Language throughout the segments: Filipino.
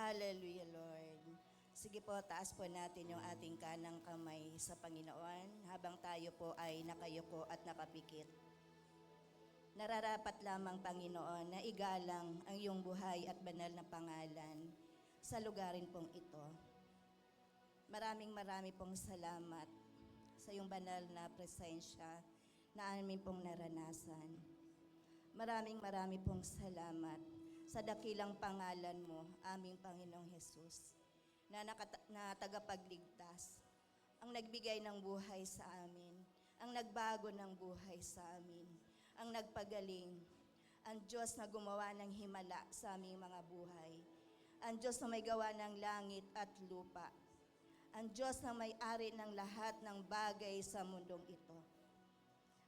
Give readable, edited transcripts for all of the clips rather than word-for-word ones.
Hallelujah, Lord. Sige po, taas po natin yung ating kanang kamay sa Panginoon habang tayo po ay nakayuko at nakapikit. Nararapat lamang, Panginoon, na igalang ang iyong buhay at banal na pangalan sa lugarin pong ito. Maraming pong salamat sa iyong banal na presensya na amin pong naranasan. Maraming pong salamat sa dakilang pangalan mo, aming Panginoong Hesus, na tagapagligtas, ang nagbigay ng buhay sa amin, ang nagbago ng buhay sa amin, ang nagpagaling, ang Diyos na gumawa ng himala sa aming mga buhay, ang Diyos na may gawa ng langit at lupa, ang Diyos na may-ari ng lahat ng bagay sa mundong ito,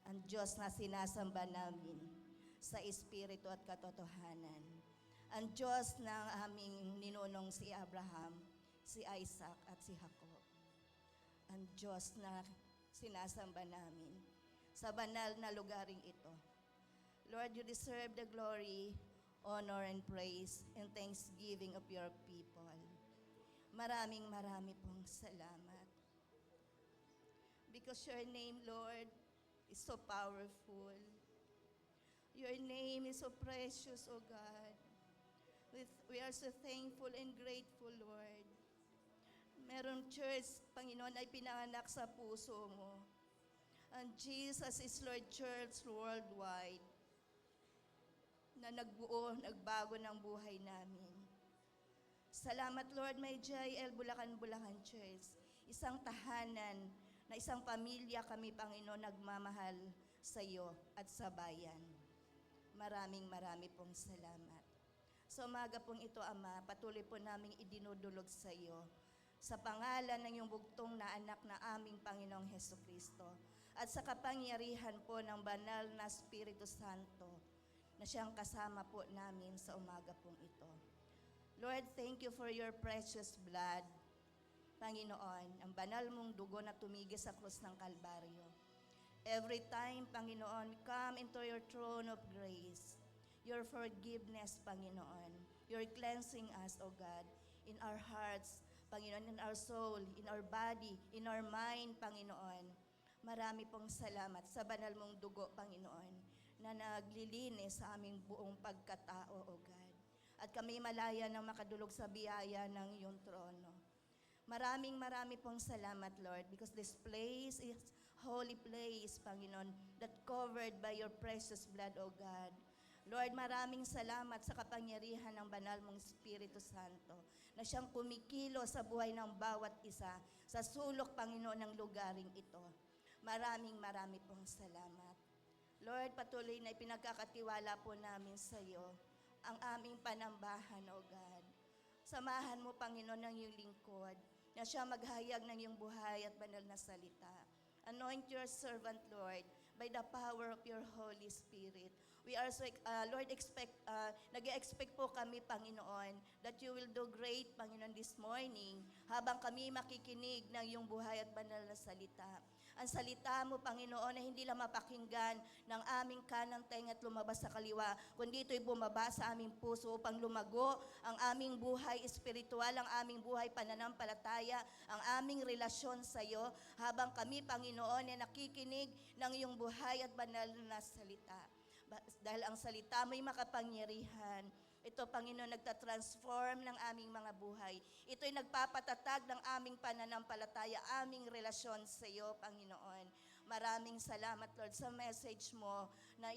ang Diyos na sinasamba namin sa Espiritu at katotohanan, ang Diyos ng aming ninunong si Abraham, si Isaac at si Jacob, ang Diyos na sinasamba namin sa banal na lugaring ito. Lord, you deserve the glory, honor, and praise and thanksgiving of your people. Maraming pong salamat. Because your name, Lord, is so powerful. Your name is so precious, O God. We are so thankful and grateful, Lord. Merong church, Panginoon, ay pinanganak sa puso mo. And Jesus is Lord Church worldwide na nagbago ng buhay namin. Salamat, Lord, may JL Bulacan Church. Isang tahanan na isang pamilya kami, Panginoon, nagmamahal sa iyo at sa bayan. Maraming pong salamat. Sa umaga pong ito, Ama, patuloy po naming idinudulog sa iyo sa pangalan ng iyong bugtong na anak na aming Panginoong Hesukristo at sa kapangyarihan po ng banal na Espiritu Santo na siyang kasama po namin sa umaga pong ito. Lord, thank you for your precious blood, Panginoon, ang banal mong dugo na tumigis sa krus ng Kalbaryo. Every time, Panginoon, we come into your throne of grace, your forgiveness, Panginoon, your cleansing us, O God, in our hearts, Panginoon, in our soul, in our body, in our mind, Panginoon. Marami pong salamat sa banal mong dugo, Panginoon, na naglilinis sa aming buong pagkatao, O God. At kami malaya ng makadulog sa biyaya ng iyong trono. Maraming pong salamat, Lord, because this place is holy place, Panginoon, that covered by your precious blood, O God. Lord, maraming salamat sa kapangyarihan ng banal mong Espiritu Santo na siyang kumikilo sa buhay ng bawat isa sa sulok, Panginoon, ng lugaring ito. Maraming pong salamat. Lord, patuloy na ipinagkakatiwala po namin sa iyo ang aming panambahan, O God. Samahan mo, Panginoon, ng iyong lingkod na siya maghayag ng iyong buhay at banal na salita. Anoint your servant, Lord, by the power of your Holy Spirit. We are so, Lord, nag-expect po kami, Panginoon, that you will do great, Panginoon, this morning habang kami makikinig ng iyong buhay at banal na salita. Ang salita mo, Panginoon, na hindi lang mapakinggan ng aming kanang tenga at lumabas sa kaliwa, kundi ito'y bumaba sa aming puso upang lumago ang aming buhay espiritual, ang aming buhay pananampalataya, ang aming relasyon sa iyo, habang kami, Panginoon, ay nakikinig ng iyong buhay at banal na salita. Dahil ang salita mo'y makapangyarihan. Ito, Panginoon, nagtatransform ng aming mga buhay. Ito'y nagpapatatag ng aming pananampalataya, aming relasyon sa iyo, Panginoon. Maraming salamat, Lord, sa message mo na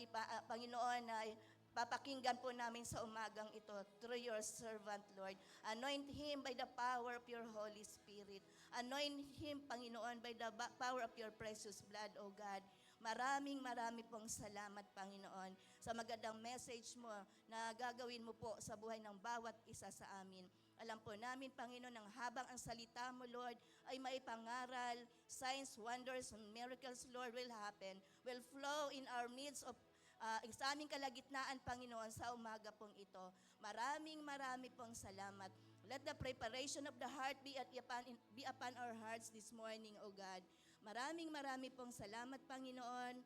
Panginoon, na papakinggan po namin sa umagang ito through your servant, Lord. Anoint him by the power of your Holy Spirit. Anoint him, Panginoon, by the power of your precious blood, O God. Marami pong salamat, Panginoon, sa magandang message mo na gagawin mo po sa buhay ng bawat isa sa amin. Alam po namin, Panginoon, ang habang ang salita mo, Lord, ay maipangaral, signs, wonders, and miracles, Lord, will happen, will flow in our midst of sa aming kalagitnaan, Panginoon, sa umaga pong ito. Marami pong salamat. Let the preparation of the heart be upon our hearts this morning, O God. Marami pong salamat, Panginoon.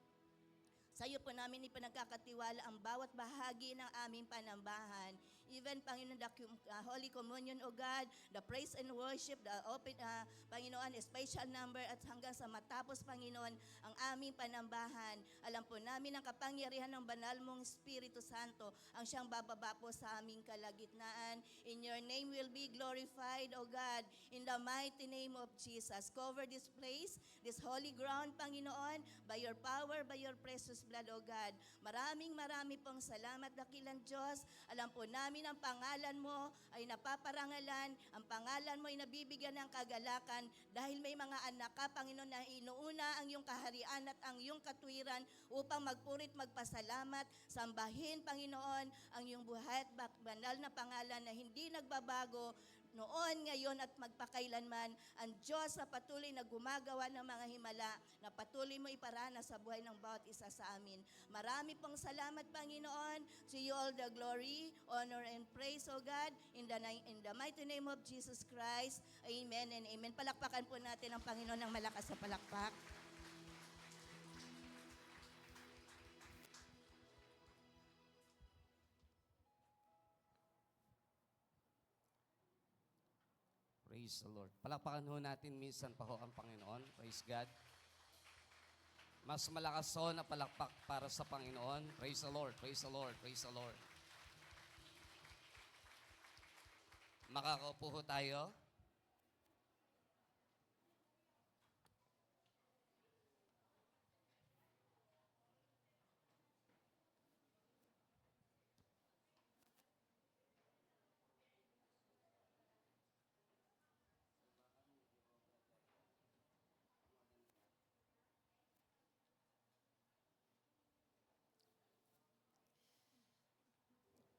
Sa iyo po namin ipinagkakatiwala ang bawat bahagi ng aming panambahan. even, Panginoon, the Holy Communion, O God, the praise and worship, the open, Panginoon, special number, at hanggang sa matapos, Panginoon, ang aming panambahan. Alam po namin ang kapangyarihan ng banal mong Espiritu Santo ang siyang bababa po sa aming kalagitnaan. In your name will be glorified, O God, in the mighty name of Jesus. Cover this place, this holy ground, Panginoon, by your power, by your precious blood, O God. Maraming pong salamat, dakilang Diyos. Alam po namin ang pangalan mo ay napaparangalan, ang pangalan mo ay nabibigyan ng kagalakan dahil may mga anak ka, Panginoon, na inuuna ang iyong kaharian at ang iyong katwiran upang magpurit, magpasalamat, sambahin, Panginoon, ang iyong buhay at banal na pangalan na hindi nagbabago noon, ngayon at magpakailanman. Ang Diyos na patuloy na gumagawa ng mga himala na patuloy mo iparana sa buhay ng bawat isa sa amin. Marami pong salamat, Panginoon. To you all the glory, honor, and praise, O God, in the mighty name of Jesus Christ. Amen and amen. Palakpakan po natin ang Panginoon ng malakas sa palakpak. Praise the Lord. Palakpakan ho natin minsan pa ho ang Panginoon. Praise God. Mas malakas ho na palakpak para sa Panginoon. Praise the Lord, praise the Lord, praise the Lord. Makakaupo ho tayo.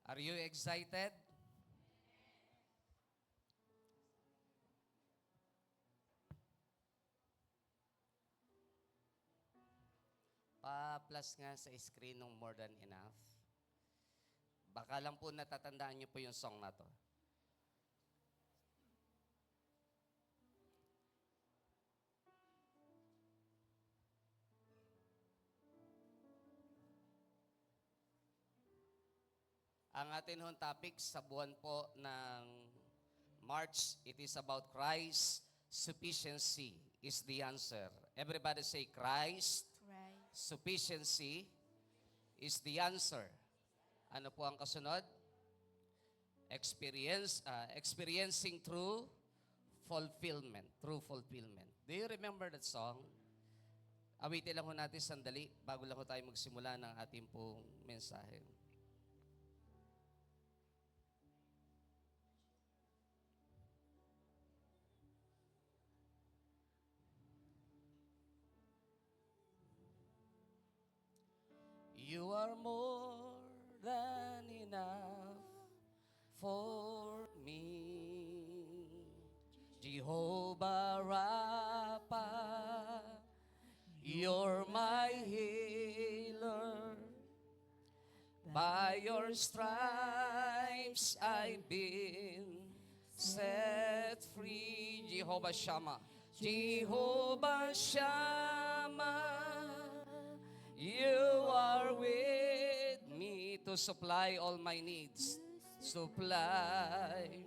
Are you excited? Pa-plus nga sa screen ng More Than Enough. Baka lang po natatandaan niyo po yung song na to. Ang atin hong topic sa buwan po ng March, it is about Christ sufficiency is the answer. Everybody say Christ sufficiency is the answer. Ano po ang kasunod? Experiencing true fulfillment. True fulfillment. Do you remember that song? Awitin lang ho natin sandali bago lang ho tayo magsimula ng ating pong mensahe. You are more than enough for me, Jehovah Rapha. You're my healer. By your stripes I've been set free. Jehovah Shammah. Jehovah Shammah. You are with me to supply all my needs. Supply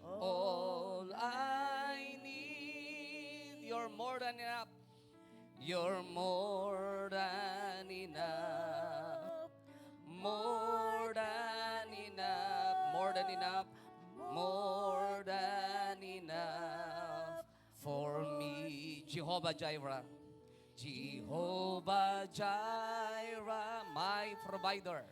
all I need. You're more than enough. You're more than enough. More than enough. More than enough. More than enough for me. Jehovah Jireh. Jehovah Jireh, my provider,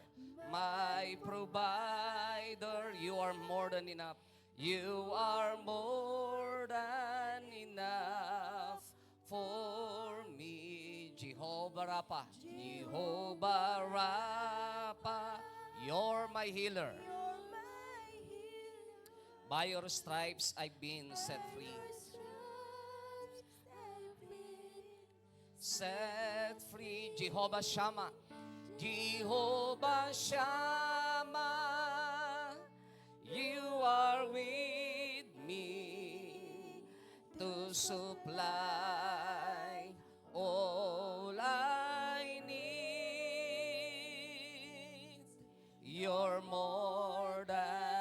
you are more than enough. You are more than enough for me. Jehovah Rapha, Jehovah Rapha, you're my healer. By your stripes I've been set free. Set free, Jehovah Shammah. Jehovah Shammah, you are with me to supply all I need. You're more than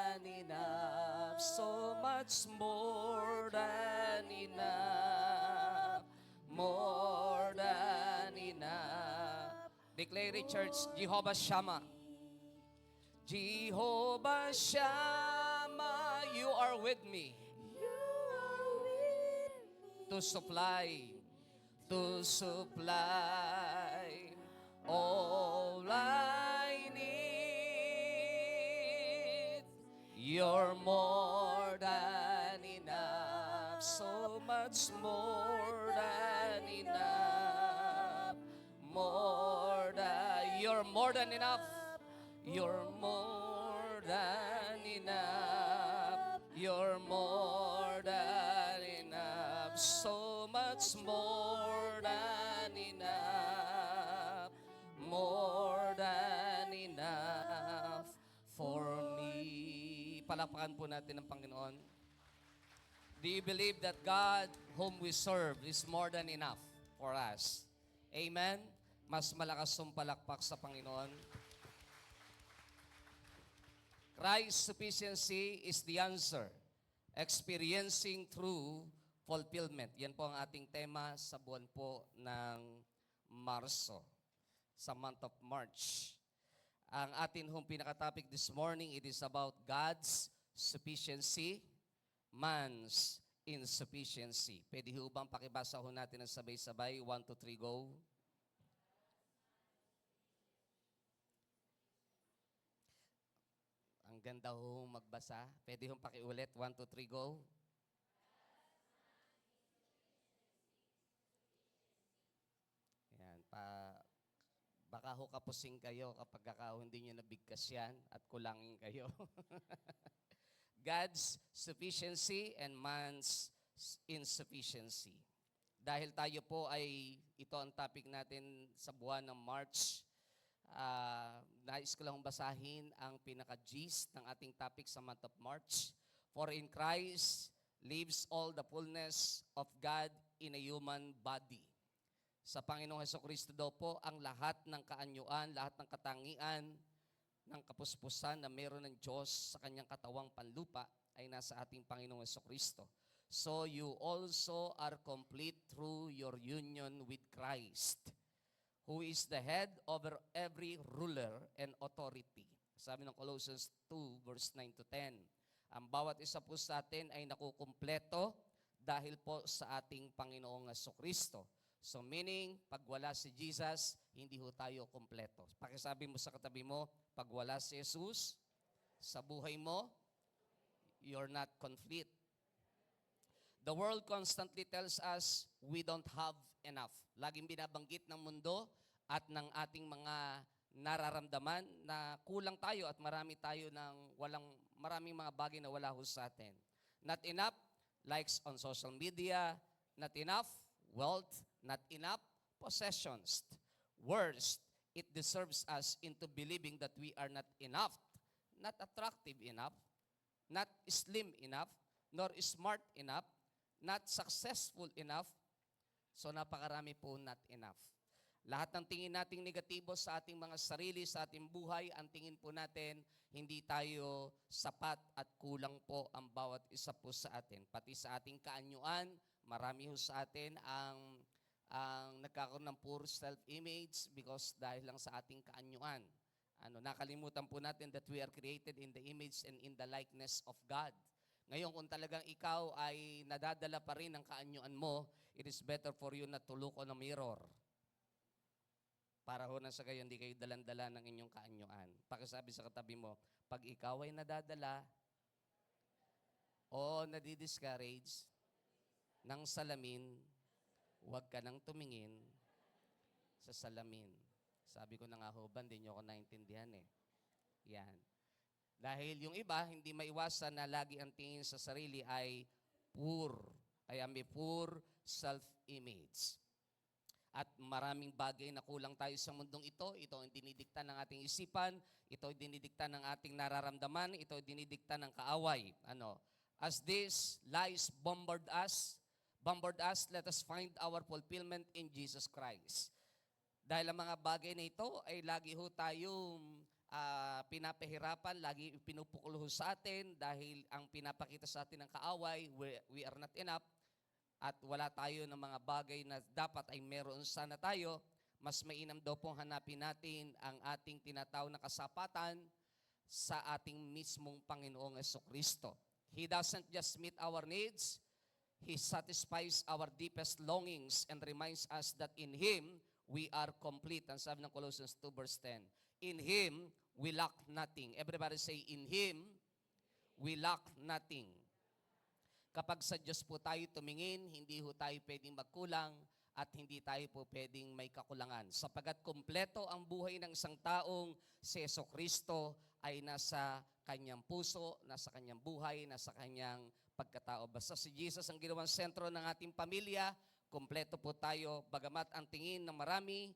much more than enough. More than enough. Declare it, church. Jehovah Shammah. Jehovah Shammah, you are with me to supply all I need. You're more than enough, so much more than enough. You're more than enough. You're more than enough. You're more than enough. So much more than enough. More than enough for me. Palakpakan po natin ang Panginoon. Do you believe that God whom we serve is more than enough for us? Amen? Mas malakas yung palakpak sa Panginoon. Christ's sufficiency is the answer. Experiencing true fulfillment. Yan po ang ating tema sa buwan po ng Marso, sa month of March. Ang atin hong pinaka-topic this morning, it is about God's sufficiency, man's insufficiency. Pwede ho bang pakibasa ho natin ng sabay-sabay? 1, 2, 3, go. Ang ganda ho magbasa. Pwede hong pakiulit. 1, 2, 3, go. Yan. Baka ho kapusing kayo kapag hindi nyo nabigkas yan at kulangin kayo. God's sufficiency and man's insufficiency. Dahil tayo po ito ang topic natin sa buwan ng March. Nais ko lang basahin ang pinaka-gist ng ating topic sa month of March. For in Christ lives all the fullness of God in a human body. Sa Panginoong Hesukristo daw po ang lahat ng kaanyuan, lahat ng katangian, ng kapuspusan na meron ng Diyos sa kanyang katawang panlupa ay nasa ating Panginoong Hesukristo. So you also are complete through your union with Christ, who is the head over every ruler and authority. Sabi ng Colossians 2, verse 9 to 10. Ang bawat isa po sa atin ay nakukumpleto dahil po sa ating Panginoong Hesukristo. So meaning, pag wala si Jesus, hindi ho tayo kumpleto. Pakisabi mo sa katabi mo, pag wala si Jesus, sa buhay mo, you're not complete. The world constantly tells us we don't have enough. Laging binabanggit ng mundo at ng ating mga nararamdaman na kulang tayo at maraming mga bagay na wala ho sa atin. Not enough likes on social media, not enough wealth, not enough possessions. Worst, it deserves us into believing that we are not enough, not attractive enough, not slim enough, nor smart enough, not successful enough. So napakarami po not enough. Lahat ng tingin nating negatibo sa ating mga sarili, sa ating buhay, ang tingin po natin, hindi tayo sapat at kulang po ang bawat isa po sa atin. Pati sa ating kaanyuan, marami ho sa atin ang nagkakaroon ng poor self-image because dahil lang sa ating kaanyuan. Nakalimutan po natin that we are created in the image and in the likeness of God. Ngayon, kung talagang ikaw ay nadadala pa rin ng kaanyuan mo, it is better for you na to look on a mirror. Para ho na sa kayo, hindi kayo dalandala ng inyong kaanyuan. Pakisabi sa katabi mo, pag ikaw ay nadadala o nadidiscourage ng salamin, huwag ka nang tumingin sa salamin. Sabi ko na nga ho, hindi nyo ako naintindihan eh. Yan. Dahil yung iba, hindi maiwasan na lagi ang tingin sa sarili ay poor. Kaya may poor self-image. At maraming bagay na kulang tayo sa mundong ito. Ito ang dinidikta ng ating isipan. Ito ang dinidikta ng ating nararamdaman. Ito ang dinidikta ng kaaway. As these lies bombard us, let us find our fulfillment in Jesus Christ. Dahil ang mga bagay na ito ay lagi ho tayong pinapahirapan, lagi pinupukul ho sa atin dahil ang pinapakita sa atin ng kaaway, we are not enough at wala tayo ng mga bagay na dapat ay meron sana tayo. Mas mainam daw pong hanapin natin ang ating tinatawag na kasapatan sa ating mismong Panginoong Jesucristo. He doesn't just meet our needs, He satisfies our deepest longings and reminds us that in Him, we are complete. Ang sabi ng Colossians 2 verse 10. In Him, we lack nothing. Everybody say, in Him, we lack nothing. Kapag sa Diyos po tayo tumingin, hindi ho tayo pwedeng magkulang at hindi tayo po pwedeng may kakulangan. Sapagat kumpleto ang buhay ng isang taong si Jesucristo ay nasa kanyang puso, nasa kanyang buhay, nasa kanyang pagkatao. Basta si Jesus ang ginawang sentro ng ating pamilya, kumpleto po tayo. Bagamat ang tingin ng marami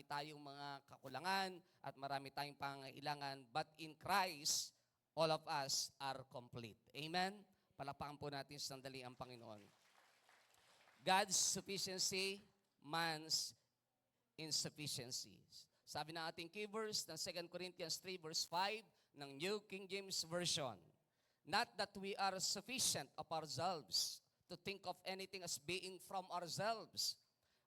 tayong mga kakulangan at marami tayong pangailangan. But in Christ, all of us are complete. Amen? Palakpakan po natin sandali ang Panginoon. God's sufficiency, man's insufficiency. Sabi ng ating key verse ng 2 Corinthians 3 verse 5 ng New King James Version, not that we are sufficient of ourselves to think of anything as being from ourselves,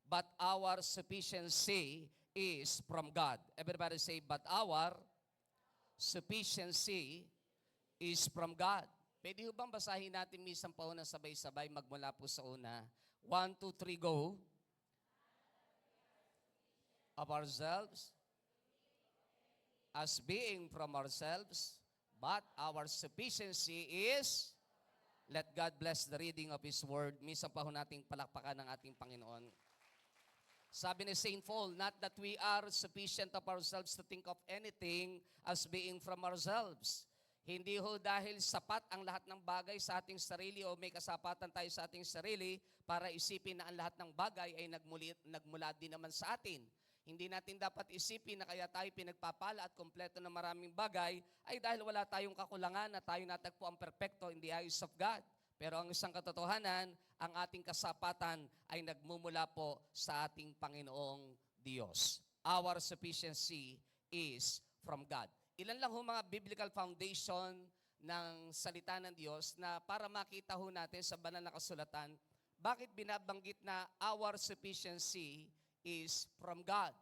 but our sufficiency is from God. Everybody say, but our sufficiency is from God. Pwede ho bang basahin natin misang pa na sabay-sabay magmula po sa una? 1, 2, 3, go. Of ourselves, as being from ourselves, but our sufficiency is, let God bless the reading of His Word. Minsan pa ho nating palakpakan ng ating Panginoon. Sabi ni St. Paul, not that we are sufficient of ourselves to think of anything as being from ourselves. Hindi ho dahil sapat ang lahat ng bagay sa ating sarili o may kasapatan tayo sa ating sarili para isipin na ang lahat ng bagay ay nagmula din naman sa atin. Hindi natin dapat isipin na kaya tayo pinagpapala at kompleto ng maraming bagay ay dahil wala tayong kakulangan na tayo natagpo ang perpekto in the eyes of God. Pero ang isang katotohanan, ang ating kasapatan ay nagmumula po sa ating Panginoong Diyos. Our sufficiency is from God. Ilan lang ho mga biblical foundation ng salita ng Diyos na para makita ho natin sa banal na kasulatan, bakit binabanggit na our sufficiency is from God?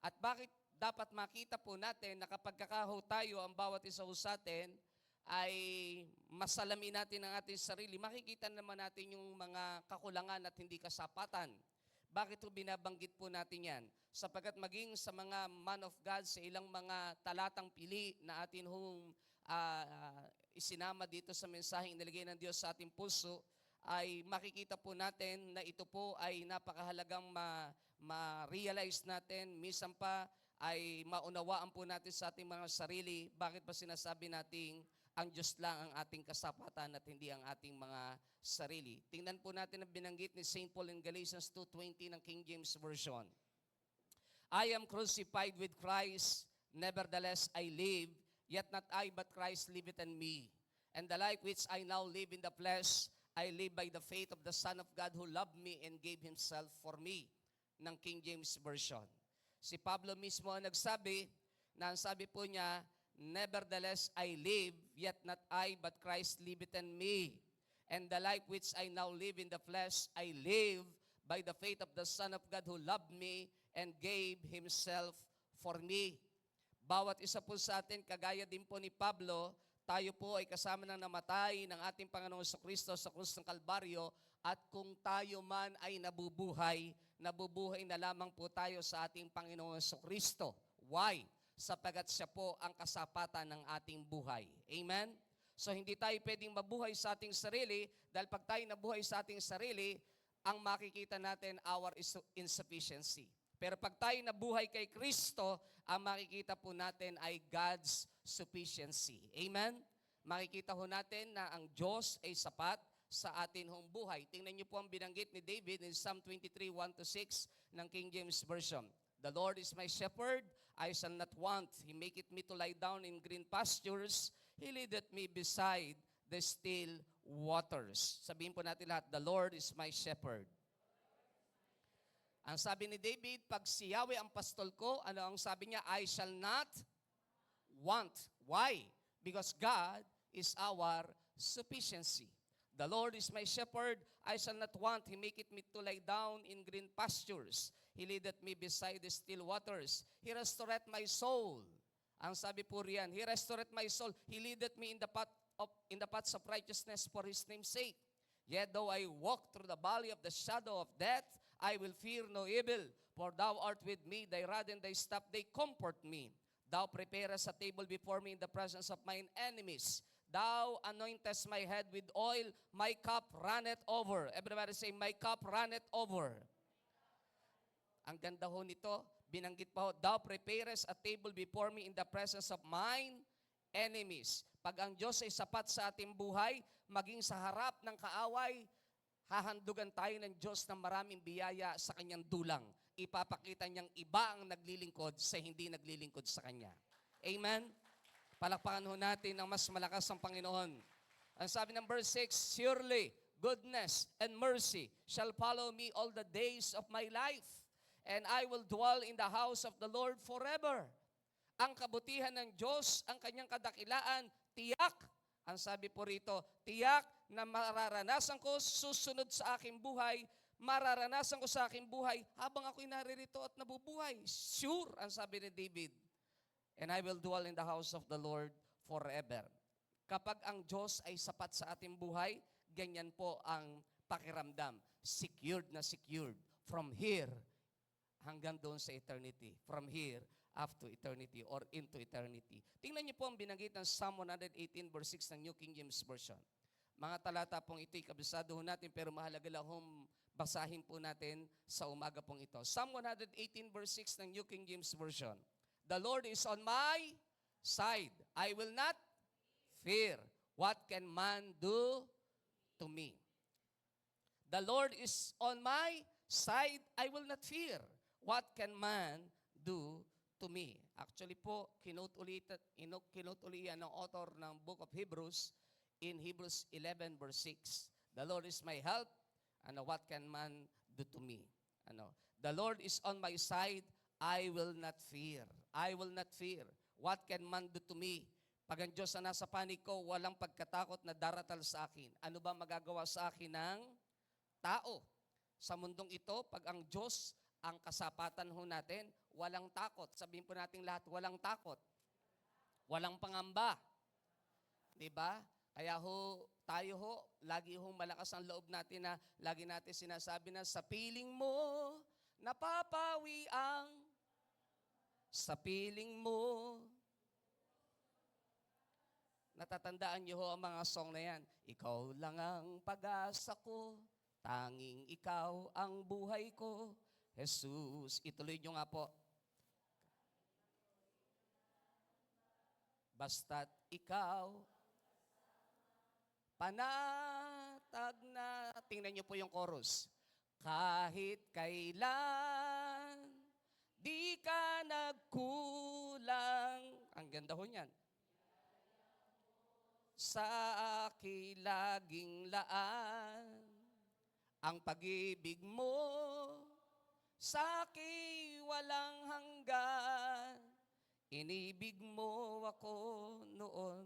At bakit dapat makita po natin na kapag kakaho tayo, ang bawat isa ho sa atin, ay masalamin natin ang ating sarili, makikita naman natin yung mga kakulangan at hindi kasapatan. Bakit ho binabanggit po natin yan? Sapagkat maging sa mga man of God, sa ilang mga talatang pili na atin hong isinama dito sa mensaheng inilagay ng Diyos sa ating puso, ay makikita po natin na ito po ay napakahalagang ma-realize natin. Minsan pa ay maunawaan po natin sa ating mga sarili. Bakit ba sinasabi nating ang Diyos lang ang ating kasapatan at hindi ang ating mga sarili? Tingnan po natin ang binanggit ni St. Paul in Galatians 2:20 ng King James Version. I am crucified with Christ, nevertheless I live, yet not I but Christ liveth in me. And the life which I now live in the flesh, I live by the faith of the Son of God who loved me and gave Himself for me, ng King James Version. Si Pablo mismo ang nagsabi, na ang sabi po niya, nevertheless I live, yet not I but Christ liveth in me. And the life which I now live in the flesh, I live by the faith of the Son of God who loved me and gave Himself for me. Bawat isa po sa atin, kagaya din po ni Pablo, tayo po ay kasama ng namatay ng ating Panginoong Jesucristo sa krus ng Kalbaryo, at kung tayo man ay nabubuhay na lamang po tayo sa ating Panginoong Jesucristo. Why? Sapagat siya po ang kasapatan ng ating buhay. Amen? So hindi tayo pwedeng mabuhay sa ating sarili, dahil pag tayo nabuhay sa ating sarili, ang makikita natin our insufficiency. Pero pag tayo nabuhay kay Kristo, ang makikita po natin ay God's sufficiency. Amen? Makikita ho natin na ang Diyos ay sapat sa atin hong buhay. Tingnan niyo po ang binanggit ni David in Psalm 23, 1-6 ng King James Version. The Lord is my shepherd, I shall not want. He maketh me to lie down in green pastures. He leadeth me beside the still waters. Sabihin po natin lahat, the Lord is my shepherd. Ang sabi ni David, pag si Yahweh ang pastol ko, ano ang sabi niya? I shall not want. Why? Because God is our sufficiency. The Lord is my shepherd, I shall not want. He maketh me to lie down in green pastures. He leadeth me beside the still waters. He restoreth my soul. Ang sabi po riyan, He restoreth my soul. He leadeth me in the paths of righteousness for His name's sake. Yet though I walk through the valley of the shadow of death, I will fear no evil, for Thou art with me, Thy rod and Thy staff, they comfort me. Thou preparest a table before me in the presence of mine enemies. Thou anointest my head with oil, my cup runneth over. Everybody say, my cup runneth over. Ang ganda ho nito, binanggit pa ho, Thou preparest a table before me in the presence of mine enemies. Pag ang Diyos ay sapat sa ating buhay, maging sa harap ng kaaway, hahandugan tayo ng Diyos ng maraming biyaya sa kanyang dulang. Ipapakita niyang iba ang naglilingkod sa hindi naglilingkod sa Kanya. Amen? Palakpakan ho natin ang mas malakas ng Panginoon. Ang sabi ng verse 6, surely goodness and mercy shall follow me all the days of my life, and I will dwell in the house of the Lord forever. Ang kabutihan ng Diyos, ang kanyang kadakilaan, tiyak. Ang sabi po rito, tiyak na mararanasan ko susunod sa aking buhay, mararanasan ko sa aking buhay habang ako'y naririto at nabubuhay. Sure, ang sabi ni David. And I will dwell in the house of the Lord forever. Kapag ang Diyos ay sapat sa ating buhay, ganyan po ang pakiramdam. Secured na secured. From here hanggang doon sa eternity. From here up to eternity or into eternity. Tingnan niyo po ang binanggit ng Psalm 118 verse 6 ng New King James Version. Mga talata pong ito'y kabisado ho natin pero mahalaga lang basahin po natin sa umaga pong ito. Psalm 118 verse 6 ng New King James Version. The Lord is on my side. I will not fear. What can man do to me? The Lord is on my side. I will not fear. What can man do to me? Actually po, kinote uli yan ng author ng Book of Hebrews in Hebrews 11 verse 6. The Lord is my help. What can man do to me? The Lord is on my side. I will not fear. I will not fear. What can man do to me? Pag ang Diyos na nasa panig ko, walang pagkatakot na daratal sa akin. Ano ba magagawa sa akin ng tao? Sa mundong ito, pag ang Diyos ang kasapatan ho natin, walang takot. Sabihin po natin lahat, walang takot. Walang pangamba. Diba? Kaya tayo lagi malakas ang loob natin na lagi natin sinasabi na sa piling mo, napapawi ang sa piling mo. Natatandaan niyo ang mga song na yan. Ikaw lang ang pag-asa ko, tanging ikaw ang buhay ko. Jesus, ituloy niyo nga po. Basta't ikaw, panatag na. Tingnan niyo po yung chorus. Kahit kailan, di ka nagkulang. Ang ganda ho niyan. Sa akin laging laan, ang pag-ibig mo, sa akin walang hanggan. Inibig mo ako noon.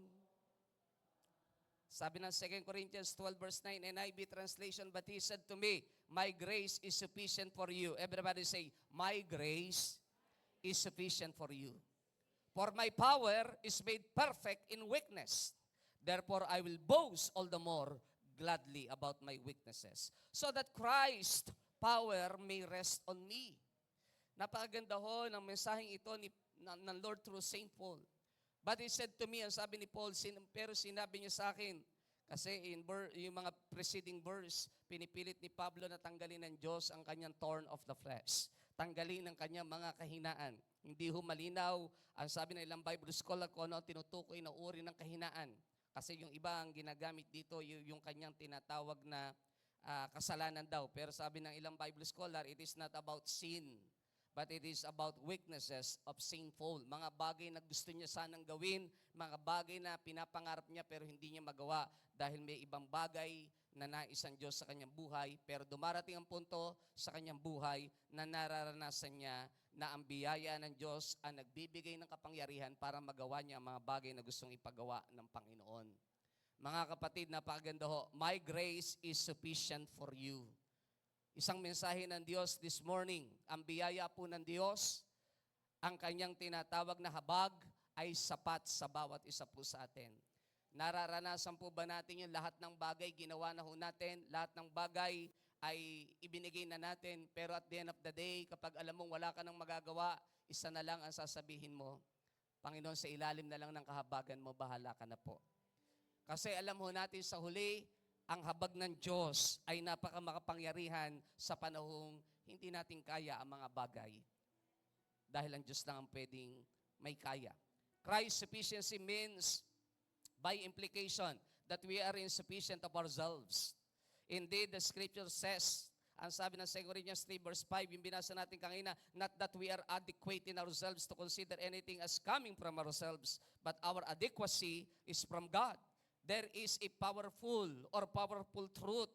Sabi ng 2 Corinthians 12 verse 9, NIV translation, but He said to me, my grace is sufficient for you. Everybody say, my grace is sufficient for you. For my power is made perfect in weakness. Therefore, I will boast all the more gladly about my weaknesses, so that Christ's power may rest on me. Napakaganda ho ng mensaheng ito ng Lord through Saint Paul. But he said to me, ang sabi ni Paul, pero sinabi niya sa akin, kasi yung mga preceding verse, pinipilit ni Pablo na tanggalin ng Diyos ang kanyang thorn of the flesh. Tanggalin ang kanyang mga kahinaan. Hindi ho malinaw, ang sabi ng ilang Bible scholar ko, tinutukoy na uri ng kahinaan. Kasi yung iba ang ginagamit dito, yung kanyang tinatawag na kasalanan daw. Pero sabi ng ilang Bible scholar, it is not about sin, but it is about weaknesses of sinful. Mga bagay na gusto niya sanang gawin, mga bagay na pinapangarap niya pero hindi niya magawa dahil may ibang bagay na nais ang Diyos sa kanyang buhay. Pero dumarating ang punto sa kanyang buhay na nararanasan niya na ang biyaya ng Diyos ang nagbibigay ng kapangyarihan para magawa niya ang mga bagay na gustong ipagawa ng Panginoon. Mga kapatid, napakaganda ho, my grace is sufficient for you. Isang mensahe ng Diyos this morning, ang biyaya po ng Diyos, ang kanyang tinatawag na habag ay sapat sa bawat isa po sa atin. Nararanasan po ba natin yung lahat ng bagay, ginawa na ho natin, lahat ng bagay ay ibinigay na natin, pero at the end of the day, kapag alam mong wala ka nang magagawa, isa na lang ang sasabihin mo, Panginoon, sa ilalim na lang ng kahabagan mo, bahala ka na po. Kasi alam ho natin sa huli, ang habag ng Diyos ay napakamakapangyarihan sa panahong hindi natin kaya ang mga bagay. Dahil ang Diyos lang ang pwedeng may kaya. Christ's sufficiency means, by implication, that we are insufficient of ourselves. Indeed, the scripture says, ang sabi ng 2 Corinthians 3 verse 5, yung binasa natin kanina, not that we are adequate in ourselves to consider anything as coming from ourselves, but our adequacy is from God. There is a powerful truth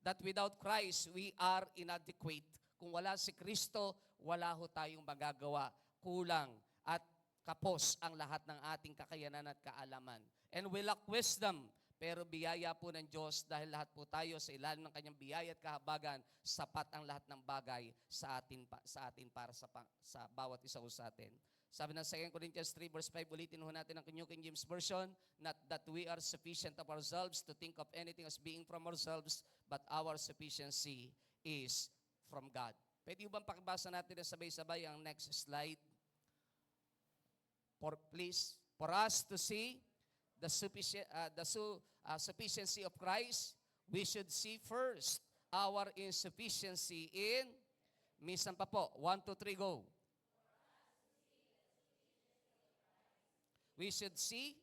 that without Christ, we are inadequate. Kung wala si Kristo, wala ho tayong magagawa. Kulang at kapos ang lahat ng ating kakayanan at kaalaman. And we lack wisdom, pero biyaya po ng Diyos dahil lahat po tayo sa ilalim ng kanyang biyaya at kahabagan, sapat ang lahat ng bagay sa atin para sa bawat isa sa atin. Sabi ng 2 Corinthians 3 verse 5, ulitin ho natin ang New King James Version, not that we are sufficient of ourselves to think of anything as being from ourselves, but our sufficiency is from God. Pwede bang pakibasa natin na sabay-sabay ang next slide? Please, for us to see the sufficiency of Christ, we should see first our insufficiency in, minsan pa po, 1, 2, 3, go. We should see,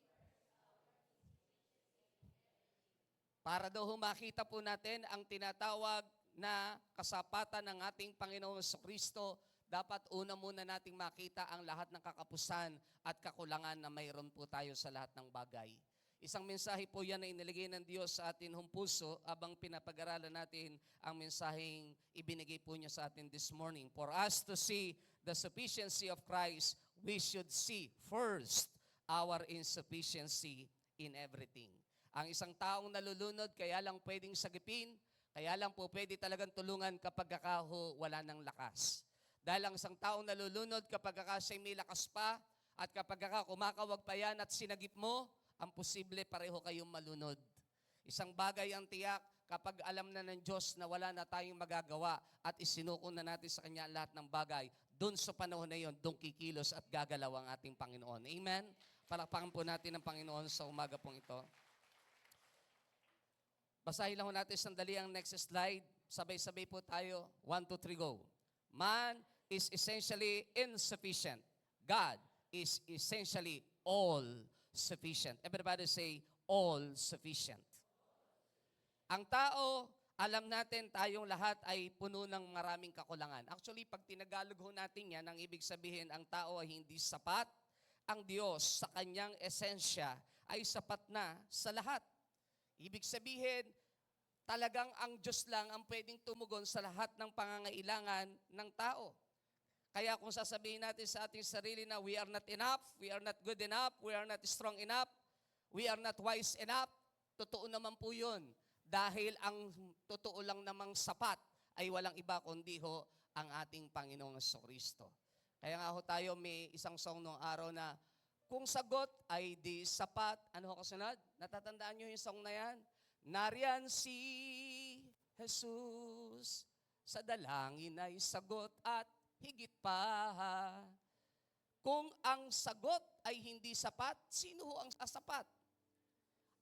para daw makita po natin ang tinatawag na kasapatan ng ating Panginoong Kristo, dapat una muna nating makita ang lahat ng kakapusan at kakulangan na mayroon po tayo sa lahat ng bagay. Isang mensahe po yan na iniligay ng Diyos sa atin hong puso abang pinapag-aralan natin ang mensaheng ibinigay po niya sa atin this morning. For us to see the sufficiency of Christ, we should see first our insufficiency in everything. Ang isang taong nalulunod, kaya lang pwedeng sagipin, kaya lang po pwede talagang tulungan kapag wala ng lakas. Dahil ang isang taong nalulunod kapag siya'y may lakas pa, at kapag kumakawag pa yan at sinagip mo, ang posible pareho kayong malunod. Isang bagay ang tiyak, kapag alam na ng Diyos na wala na tayong magagawa at isinuko na natin sa Kanya lahat ng bagay, doon sa panahon na yon, doon kikilos at gagalaw ang ating Panginoon. Amen? Palakpakan po natin ang Panginoon sa umaga pong ito. Basahin lang natin sandali ang next slide. Sabay-sabay po tayo. 1, 2, 3, go. Man is essentially insufficient. God is essentially all sufficient. Everybody say, all sufficient. Ang tao, alam natin tayong lahat ay puno ng maraming kakulangan. Actually, pag tinagalog ho natin yan, ang ibig sabihin, ang tao ay hindi sapat. Ang Diyos sa kanyang esensya ay sapat na sa lahat. Ibig sabihin, talagang ang Diyos lang ang pwedeng tumugon sa lahat ng pangangailangan ng tao. Kaya kung sasabihin natin sa ating sarili na we are not enough, we are not good enough, we are not strong enough, we are not wise enough, totoo naman po yun. Dahil ang totoo lang namang sapat ay walang iba kundi ho ang ating Panginoong Kristo. Kaya nga ho tayo may isang song noong araw na, kung sagot ay di sapat, ano ho kasunod? Natatandaan nyo yung song na yan? Nariyan si Jesus, sa dalangin ay sagot at higit pa. Kung ang sagot ay hindi sapat, sino ho ang sapat?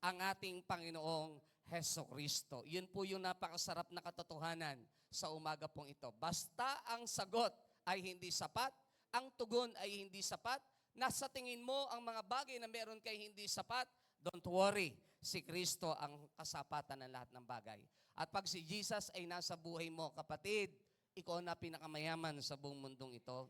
Ang ating Panginoong Jesucristo. Yun po yung napakasarap na katotohanan sa umaga pong ito. Basta ang sagot ay hindi sapat, ang tugon ay hindi sapat, nasa tingin mo ang mga bagay na meron kay hindi sapat, don't worry, si Kristo ang kasapatan ng lahat ng bagay. At pag si Jesus ay nasa buhay mo, kapatid, ikaw na pinakamayaman sa buong mundong ito.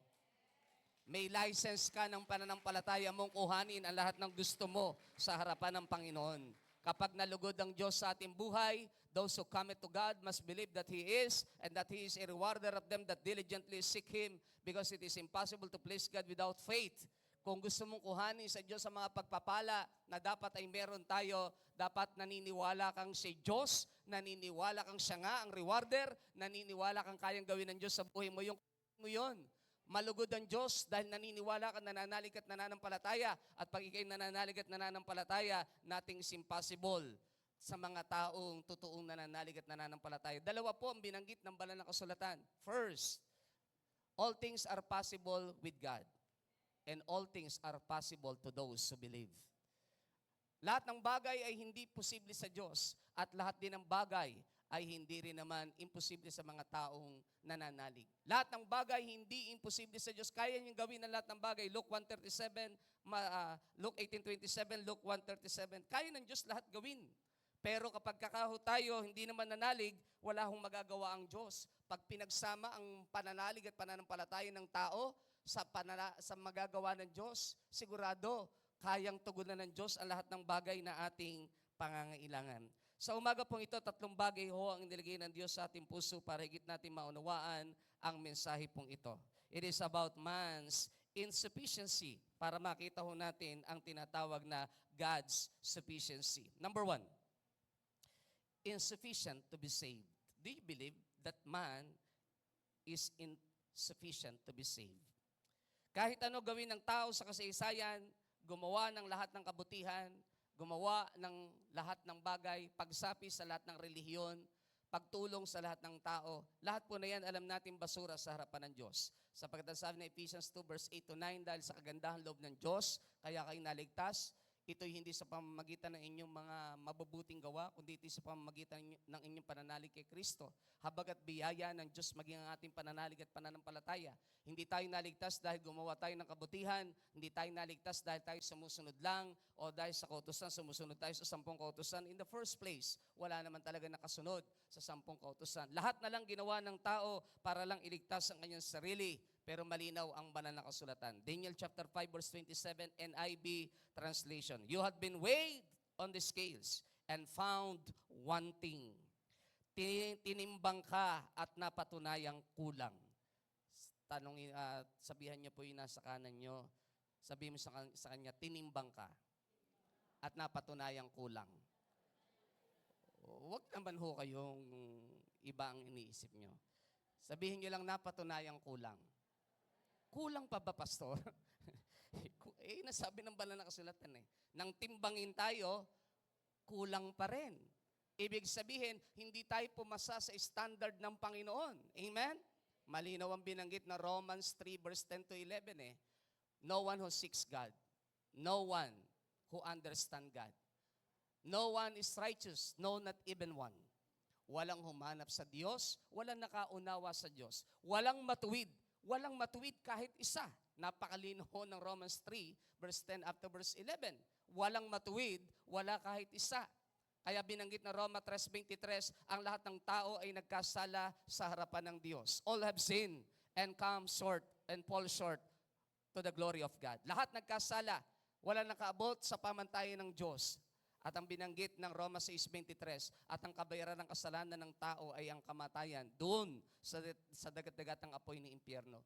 May license ka ng pananampalataya mong kuhanin ang lahat ng gusto mo sa harapan ng Panginoon. Kapag nalugod ang Diyos sa ating buhay, those who come to God must believe that He is and that He is a rewarder of them that diligently seek Him because it is impossible to please God without faith. Kung gusto mong kuhanin sa Diyos sa mga pagpapala na dapat ay meron tayo, dapat naniniwala kang si Diyos, naniniwala kang siya nga ang rewarder, naniniwala kang kayang gawin ng Diyos sa buhay mo, yung mo yun. Malugod ang Diyos dahil naniniwala ka, nananalig at nananampalataya. At pag ikay nananalig at nananampalataya, nothing is impossible sa mga taong totoong nananalig at nananampalataya. Dalawa po ang binanggit ng banal na kasulatan. First, all things are possible with God. And all things are possible to those who believe. Lahat ng bagay ay hindi posible sa Diyos. At lahat din ng bagay ay hindi rin naman imposible sa mga taong nananalig. Lahat ng bagay hindi imposible sa Diyos. Kaya niyong gawin ang lahat ng bagay. Luke 1:37, Luke 18:27, Luke 1:37. Kaya ng Diyos lahat gawin. Pero kapag kakaho tayo, hindi naman nanalig, wala hong magagawa ang Diyos. Pag pinagsama ang pananalig at pananampalataya ng tao sa magagawa ng Diyos, sigurado, kayang tugunan ng Diyos ang lahat ng bagay na ating pangangailangan. Sa umaga pong ito, 3 bagay ho ang inilagay ng Diyos sa ating puso para higit natin maunawaan ang mensahe pong ito. It is about man's insufficiency para makita ho natin ang tinatawag na God's sufficiency. Number 1, insufficient to be saved. Do you believe that man is insufficient to be saved? Kahit ano gawin ng tao sa kasaysayan, gumawa ng lahat ng kabutihan, gumawa ng lahat ng bagay, pagsapi sa lahat ng relihiyon, pagtulong sa lahat ng tao, lahat po na yan alam natin basura sa harapan ng Diyos. Sapagkat ang sabi ng Ephesians 2 verse 8-9, dahil sa kagandahan loob ng Diyos, kaya kayo naligtas, ito'y hindi sa pamamagitan ng inyong mga mabubuting gawa, kundi ito'y sa pamamagitan ng inyong pananalig kay Kristo. Habagat biyaya ng Diyos maging ang ating pananalig at pananampalataya. Hindi tayo naligtas dahil gumawa tayo ng kabutihan, hindi tayo naligtas dahil tayo sumusunod lang, o dahil sa kautusan, sumusunod tayo sa 10 kautusan. In the first place, wala naman talaga nakasunod sa 10 kautusan. Lahat na lang ginawa ng tao para lang iligtas ang kanyang sarili. Pero malinaw ang banal na kasulatan. Daniel chapter 5 verse 27 NIV translation. You have been weighed on the scales and found wanting. Tinimbang ka at napatunayang kulang. Sabihan niyo po yung nasa kanan niyo. Sabihin mo sa kanya, tinimbang ka at napatunayang kulang. Huwag naman ho kayong iba ang iniisip niyo. Sabihin niyo lang napatunayang kulang. Kulang pa ba, Pastor? Nasabi ng banal na kasulatan Nang timbangin tayo, kulang pa rin. Ibig sabihin, hindi tayo pumasa sa standard ng Panginoon. Amen? Malinaw ang binanggit na Romans 3 verse 10-11 No one who seeks God. No one who understands God. No one is righteous, no, not even one. Walang humanap sa Diyos, walang nakaunawa sa Diyos. Walang matuwid kahit isa. Napakalino ng Romans 3, verse 10 up to verse 11. Walang matuwid, wala kahit isa. Kaya binanggit na Roma 3:23, ang lahat ng tao ay nagkasala sa harapan ng Diyos. All have sinned and come short and fall short to the glory of God. Lahat nagkasala, wala nakaabot sa pamantayan ng Diyos. At ang binanggit ng Roma 6:23, at ang kabayaran ng kasalanan ng tao ay ang kamatayan doon sa dagat-dagatang apoy ng impyerno.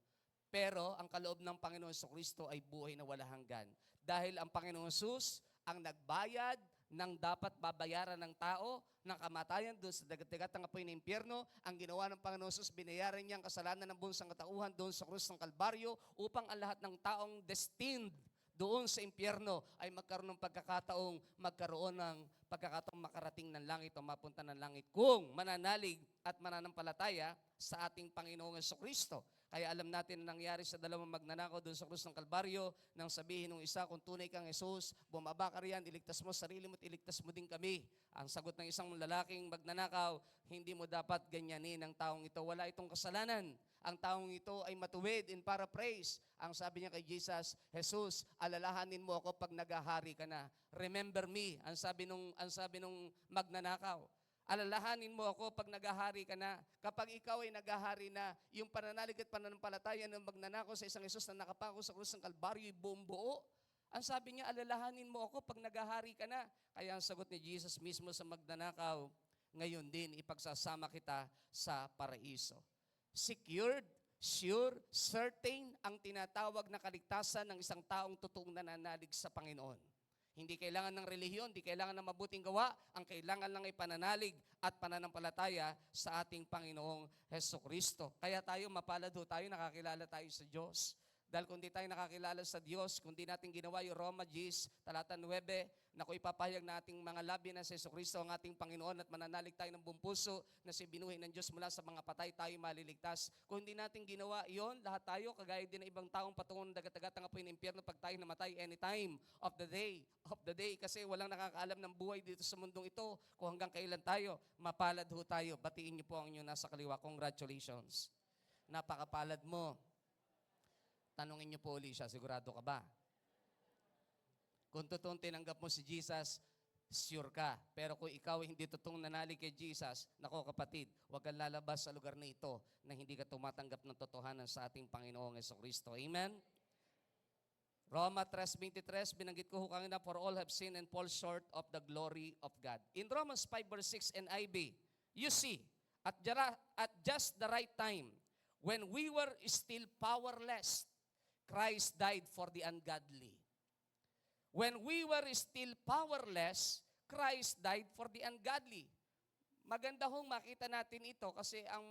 Pero ang kaloob ng Panginoon Kristo ay buhay na wala hanggan. Dahil ang Panginoon Jesus ang nagbayad ng dapat babayaran ng tao ng kamatayan doon sa dagat-dagatang apoy ng impyerno, ang ginawa ng Panginoon Jesus, binayaran niya ang kasalanan ng buong sangkatauhan doon sa krus ng Kalbaryo upang ang lahat ng taong destined doon sa impyerno ay magkaroon ng pagkakataong makarating ng langit o mapunta ng langit kung mananalig at mananampalataya sa ating Panginoong Jesucristo. Kaya alam natin na nangyari sa dalawang magnanakaw doon sa krus ng Kalbaryo nang sabihin ng isa, kung tunay kang Jesus, bumaba ka riyan, iligtas mo sarili mo at iligtas mo din kami. Ang sagot ng isang lalaking magnanakaw, hindi mo dapat ganyanin ang taong ito. Wala itong kasalanan. Ang taong ito ay matuwid in paraphrase. Ang sabi niya kay Jesus, Jesus, alalahanin mo ako pag nagahari ka na. Remember me, ang sabi nung magnanakaw. Alalahanin mo ako pag nagahari ka na. Kapag ikaw ay nagahari na, yung pananalig at pananampalataya ng magnanakaw sa isang Jesus na nakapako sa krus ng Kalbaryo, buong buo. Ang sabi niya, alalahanin mo ako pag naghahari ka na. Kaya ang sagot ni Jesus mismo sa magnanakaw, ngayon din ipagsasama kita sa paraiso. Secured, sure, certain ang tinatawag na kaligtasan ng isang taong totoong nananalig sa Panginoon. Hindi kailangan ng relihiyon, hindi kailangan ng mabuting gawa, ang kailangan lang ay pananalig at pananampalataya sa ating Panginoong Hesukristo. Kaya tayo, mapalad ho tayo, nakakilala tayo sa Diyos. Dahil kung di tayo nakakilala sa Diyos, kung di natin ginawa yung Roma 10, talata 9, na kung ipapahayag nating mga labi na si Jesucristo ang ating Panginoon at mananalig tayo ng buong puso na si binuhay ng Diyos mula sa mga patay, tayo maliligtas. Kung hindi natin ginawa yon, lahat tayo, kagaya din ng ibang taong patungong dagat-dagat ang apoy ng impyerno pag tayo namatay anytime of the day. Kasi walang nakakaalam ng buhay dito sa mundong ito kung hanggang kailan tayo. Mapalad ho tayo. Batiin niyo po ang inyong nasa kaliwa. Congratulations. Napakapalad mo. Tanungin niyo po ulit siya, sigurado ka ba? Kung totoong tinanggap mo si Jesus, sure ka. Pero kung ikaw hindi totoong nanalig kay Jesus, nako kapatid, huwag kang lalabas sa lugar na ito na hindi ka tumatanggap ng totohanan sa ating Panginoong Jesucristo. Amen? Roma 3:23, binanggit ko kanina, for all have sinned and fall short of the glory of God. In Romans 5 verse 6 NIV, you see, at just the right time, when we were still powerless, Christ died for the ungodly. When we were still powerless, Christ died for the ungodly. Maganda hong makita natin ito kasi ang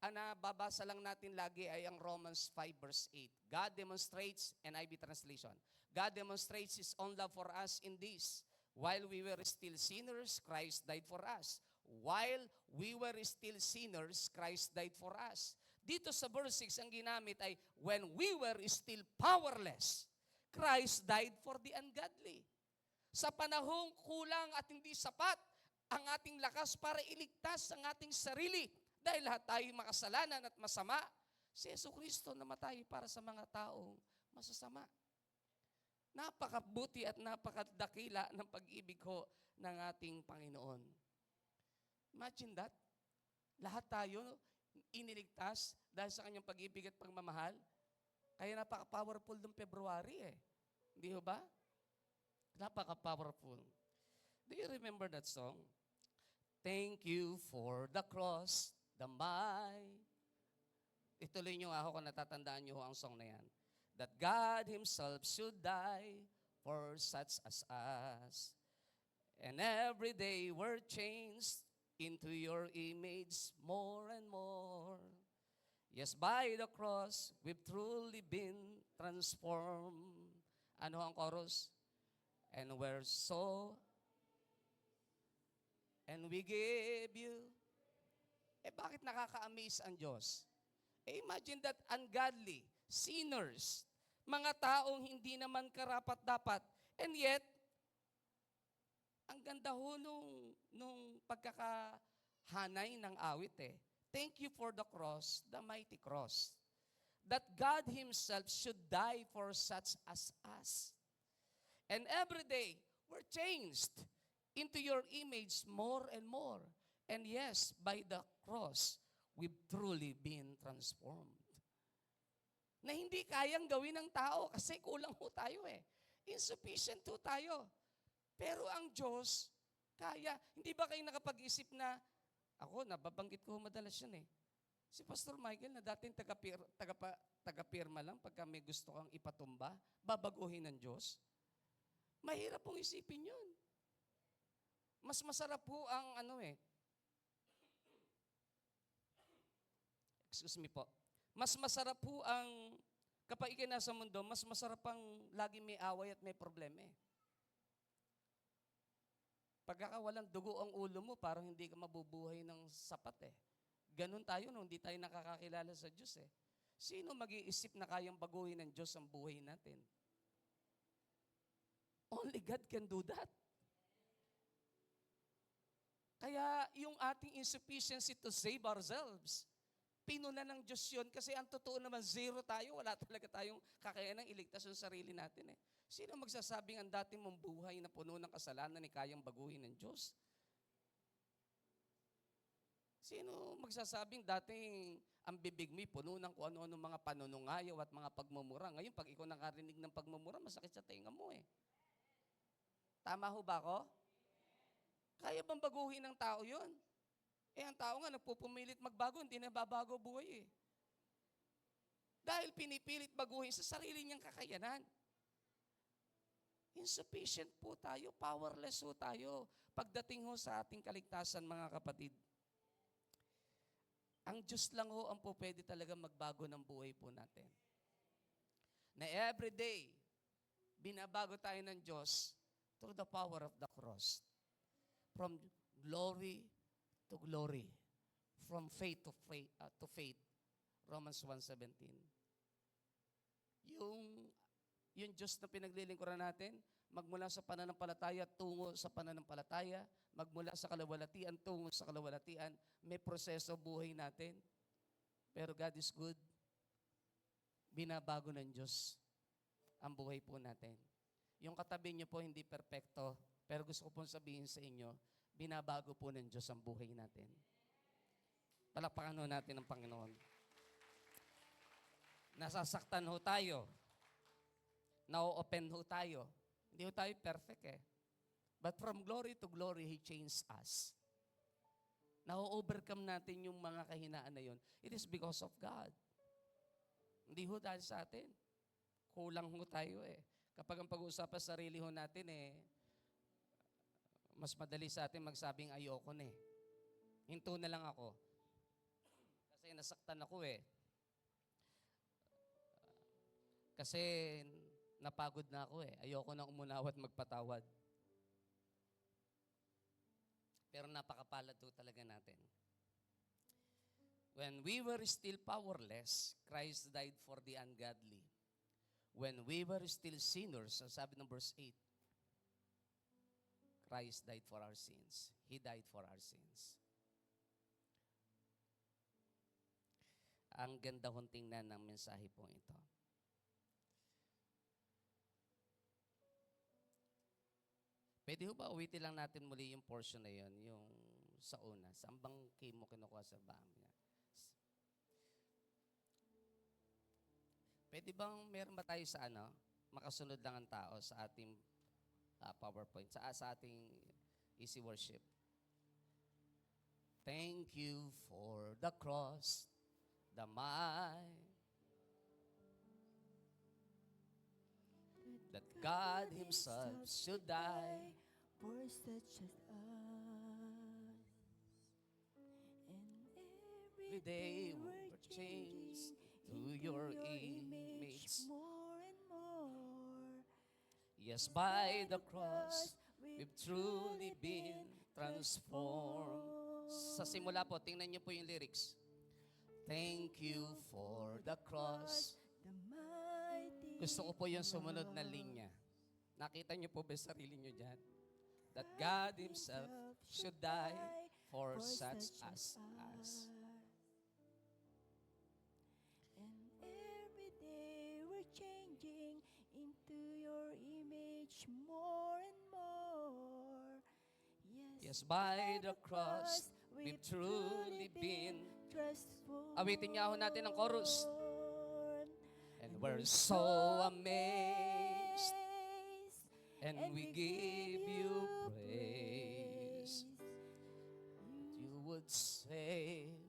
nababasa lang natin lagi ay ang Romans 5 verse 8. God demonstrates, NIV translation, God demonstrates His own love for us in this. While we were still sinners, Christ died for us. While we were still sinners, Christ died for us. Dito sa verse 6, ang ginamit ay, when we were still powerless, Christ died for the ungodly. Sa panahong kulang at hindi sapat ang ating lakas para iligtas ang ating sarili, dahil lahat tayo makasalanan at masama, si Jesucristo namatay para sa mga taong masasama. Napakabuti at napakadakila ng pag-ibig ho ng ating Panginoon. Imagine that. Lahat tayo iniligtas dahil sa kanyang pag-ibig at pagmamahal. Kaya napaka-powerful ng February eh. Hindi ba? Napaka-powerful. Do you remember that song? Thank you for the cross, the Ituloy nyo ako kung natatandaan nyo ang song na yan. That God Himself should die for such as us. And every day we're changed into your image more and more. Yes, by the cross, we've truly been transformed. Ano ang chorus? And we give you. Bakit nakaka-amaze ang Diyos? Imagine that ungodly, sinners, mga taong hindi naman karapat-dapat, and yet, ang ganda ho nung pagkakahanay ng awit eh. Thank you for the cross, the mighty cross. That God Himself should die for such as us. And every day, we're changed into your image more and more. And yes, by the cross, we've truly been transformed. Na hindi kayang gawin ng tao kasi kulang ho tayo eh. Insufficient ho tayo. Pero ang Diyos, kaya. Hindi ba kayo nakapag-isip na, ako, nababanggit ko madalas yun eh. Si Pastor Michael na dating taga-pirma lang pagka may gusto kang ipatumba, babaguhin ng Diyos. Mahirap pong isipin yun. Mas masarap po ang excuse me po. Mas masarap po ang, kapag ikay nasa mundo, mas masarap ang lagi may away at may problema eh. Pagka walang dugo ang ulo mo, parang hindi ka mabubuhay ng sapat eh. Ganun tayo nung hindi tayo nakakakilala sa Diyos eh. Sino mag-iisip na kayang baguhin ng Diyos ang buhay natin? Only God can do that. Kaya yung ating insufficiency to save ourselves, pinuna ng Diyos yun kasi ang totoo naman, zero tayo. Wala talaga tayong kakayanang iligtas yung sarili natin eh. Sino magsasabing ang dati mong buhay na puno ng kasalanan ay kayang baguhin ng Diyos? Sino magsasabing dating ang bibig mo puno ng kung ano-ano mga panunungayaw at mga pagmumura. Ngayon, pag ikaw nakarinig ng pagmumura, masakit sa tenga mo eh. Tama ho ba ako? Kaya bang baguhin ng tao yun? Eh, ang tao nga nagpupumilit magbago, hindi na babago buhay eh. Dahil pinipilit baguhin sa sarili niyang kakayanan. Insufficient po tayo, powerless ho tayo. Pagdating ho sa ating kaligtasan, mga kapatid, ang Diyos lang ho ang po pwede talaga magbago ng buhay po natin. Na everyday, binabago tayo ng Diyos through the power of the cross. From glory to glory. From faith to faith. Romans 1:17. Yung Diyos na pinaglilingkuran natin, magmula sa pananampalataya tungo sa pananampalataya, magmula sa kalawalatian tungo sa kalawalatian, may proseso buhay natin. Pero God is good. Binabago ng Diyos ang buhay po natin. Yung katabi niyo po hindi perpekto, pero gusto ko pong sabihin sa inyo, binabago po ng Diyos ang buhay natin. Palakpakan ho natin ang Panginoon. Nasasaktan ho tayo. Na-open ho tayo. Hindi ho tayo perfect eh. But from glory to glory, He changed us. Na-overcome natin yung mga kahinaan na yun. It is because of God. Hindi ho dahil sa atin. Kulang ho tayo eh. Kapag ang pag-uusapan sa sarili ho natin eh, mas madali sa atin magsabing ayoko na eh. Hinto na lang ako. Kasi nasaktan ako eh. Kasi napagod na ako eh. Ayoko na umunawat magpatawad. Pero napakapalad po talaga natin. When we were still powerless, Christ died for the ungodly. When we were still sinners, sabi ng verse 8, Christ died for our sins. He died for our sins. Ang ganda hong tingnan ng mensahe pong ito. Pwede ho ba uwitin lang natin muli yung portion na yun, yung sa una? Saan bang key mo kinukuha sa Baham? Pwede bang meron ba tayo sa makasunod lang ang tao sa ating PowerPoint, sa ating easy worship? Thank you for the cross, the that God Himself should die for such as us. And every day we're changed to your image. More and more. Yes, by the cross, we've truly been transformed. Sa simula po, tingnan niyo po yung lyrics. Thank you for the cross. Gusto ko po yung sumunod na linya. Nakita niyo po ba sarili niyo dyan? That God Himself should die for such as us. And every day we're changing into your image more and more. Yes, by the cross, we've truly been transformed. Awitin niya ho natin ang chorus. And we're so amazed, and we give you praise. You would save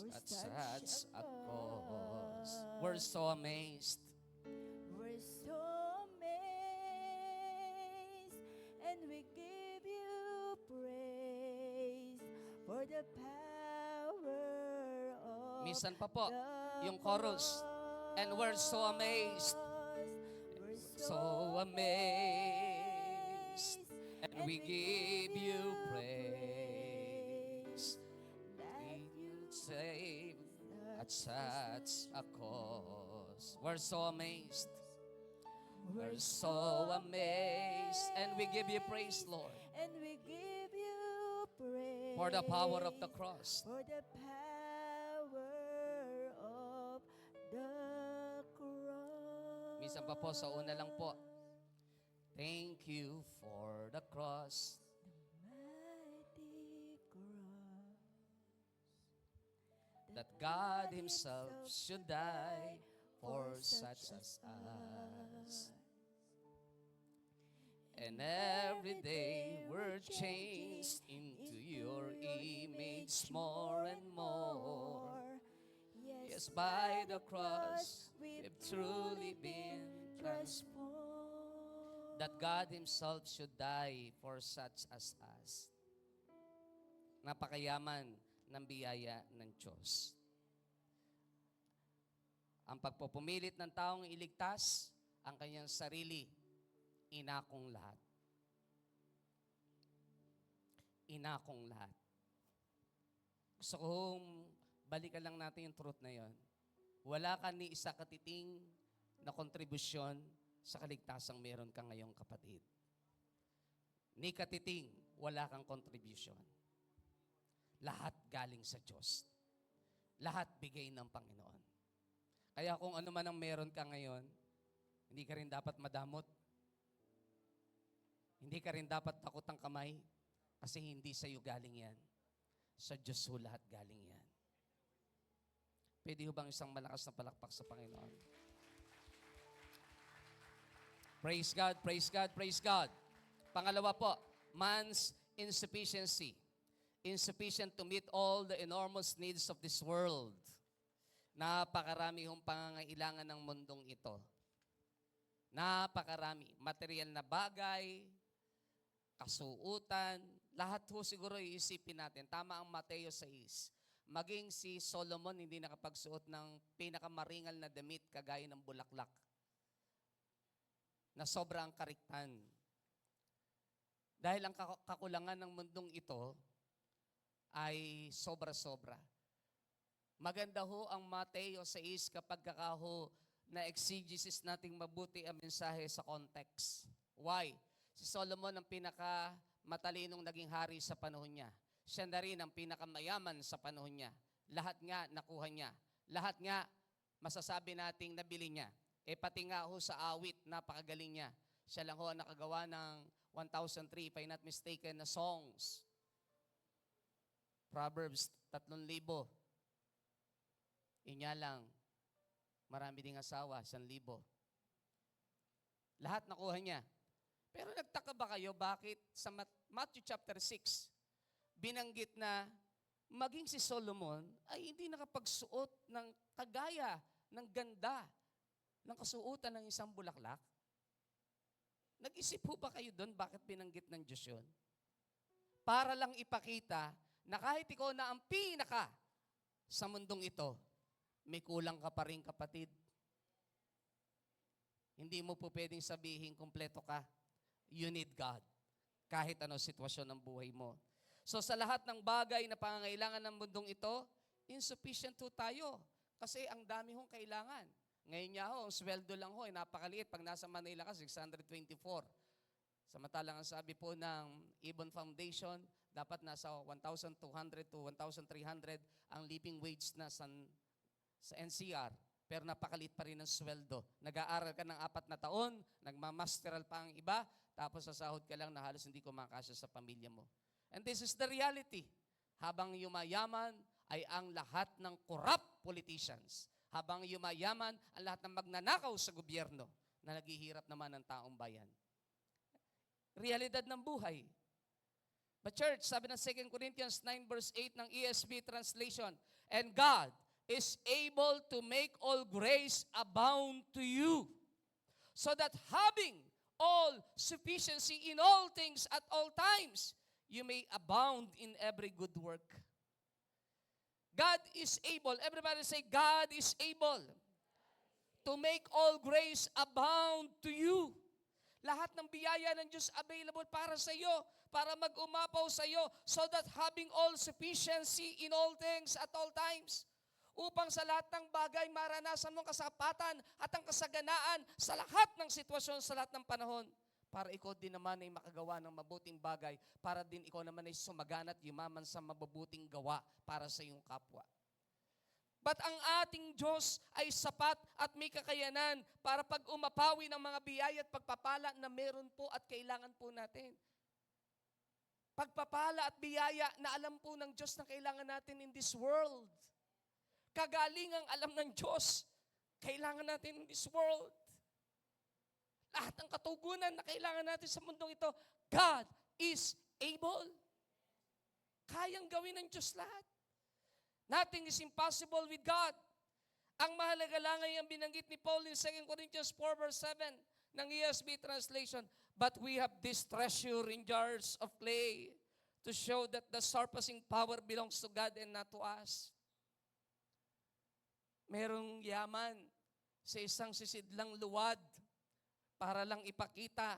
at such a cost. We're so amazed. We're so amazed, and we give you praise for the power of Minsan pa po, the yung chorus. And we're so amazed. We're So amazed. And we give you praise. that You save at such a cost. We're so amazed. We're so amazed. And we give you praise, Lord, and we give you praise for the power of the cross. for the power of the cross. Minsan pa po, sa una lang po. Thank you for the cross. Mighty cross. God Himself should die for such as us. And every day we're changed into your image more and more. Yes, by the cross we've truly been transformed. That God Himself should die for such as us. Napakayaman ng biyaya ng Diyos. Ang pagpupumilit ng taong iligtas ang kanyang sarili, inakong lahat. Inakong lahat. Gusto kong balikan lang natin yung truth na yon. Wala ka ni isa katiting na kontribusyon sa kaligtasang meron ka ngayong kapatid. Ni katiting, wala kang contribution. Lahat galing sa Diyos. Lahat bigay ng Panginoon. Kaya kung ano man ang meron ka ngayon, hindi ka rin dapat madamot. Hindi ka rin dapat takot ang kamay kasi hindi sa iyo galing yan. Sa Diyos ho lahat galing yan. Pwede ho bang isang malakas na palakpak sa Panginoon? Praise God, praise God, praise God. Pangalawa po, man's insufficiency. Insufficient to meet all the enormous needs of this world. Napakarami hong pangangailangan ng mundong ito. Napakarami. Material na bagay, kasuutan, lahat ho siguro iisipin natin. Tama ang Mateo 6. Maging si Solomon hindi nakapagsuot ng pinakamaringal na damit kagaya ng bulaklak na sobrang kariktan. Dahil ang kakulangan ng mundong ito ay sobra-sobra. Maganda ho ang Mateo 6 kapag kakaho na exegesis nating mabuti ang mensahe sa context. Why? Si Solomon ang pinakamatalinong naging hari sa panahon niya. Siya na rin ang pinakamayaman sa panahon niya. Lahat nga nakuha niya. Lahat nga masasabi nating nabili niya. E pati nga ho sa awit, napakagaling niya. Siya lang ho ang nakagawa ng 1,003, if I'm not mistaken, na songs. Proverbs, 3,000. Inya lang, marami ding asawa, 1,000. Lahat nakuha niya. Pero nagtaka ba kayo bakit sa Matthew chapter 6, binanggit na maging si Solomon ay hindi nakapagsuot ng kagaya, ng ganda, ng kasuotan ng isang bulaklak? Nag-isip po ba kayo doon bakit binanggit ng Diyos yun? Para lang ipakita na kahit ikaw na ang pinaka sa mundong ito, may kulang ka pa rin, kapatid. Hindi mo po pwedeng sabihin kumpleto ka. You need God. Kahit ano sitwasyon ng buhay mo. So sa lahat ng bagay na pangangailangan ng mundong ito, insufficient ho tayo. Kasi ang dami hong kailangan. Ngayon niya ho, ang sweldo lang ho, ay napakaliit. Pag nasa Manila ka, 624. Samantalang ang sabi po ng Ibon Foundation, dapat nasa 1,200 to 1,300 ang living wage na sa NCR. Pero napakaliit pa rin ang sweldo. Nag-aaral ka ng 4 na taon, nagmamasteral pa ang iba, tapos sasahod ka lang na halos hindi kumakasya sa pamilya mo. And this is the reality. Habang yumayaman ay ang lahat ng corrupt politicians. Habang yumayaman ang lahat ng magnanakaw sa gobyerno na naghihirap naman ng taong bayan. Realidad ng buhay. But church, sabi ng 2 Corinthians 9 verse 8 ng ESV translation, and God is able to make all grace abound to you, so that having all sufficiency in all things at all times, you may abound in every good work. God is able. Everybody say, God is able to make all grace abound to you. Lahat ng biyaya ng Diyos available para sa iyo, para mag-umapaw sa iyo, so that having all sufficiency in all things at all times, upang sa lahat ng bagay maranasan mong kasapatan at ang kasaganaan sa lahat ng sitwasyon, sa lahat ng panahon, para ikaw din naman ay makagawa ng mabuting bagay, para din ikaw naman ay sumagana at yumaman sa mabubuting gawa para sa iyong kapwa. But ang ating Diyos ay sapat at may kakayanan para pag-umapawi ng mga biyaya at pagpapala na meron po at kailangan po natin. Pagpapala at biyaya na alam po ng Diyos na kailangan natin in this world. kagalingang alam ng Diyos, kailangan natin in this world. Lahat ng katugunan na kailangan natin sa mundong ito, God is able. Kayang gawin ng Diyos lahat. Nothing is impossible with God. Ang mahalaga lang ay ang binanggit ni Paul in 2 Corinthians 4 verse 7 ng ESV translation. But we have this treasure in jars of clay to show that the surpassing power belongs to God and not to us. Merong yaman sa isang sisidlang luwad para lang ipakita.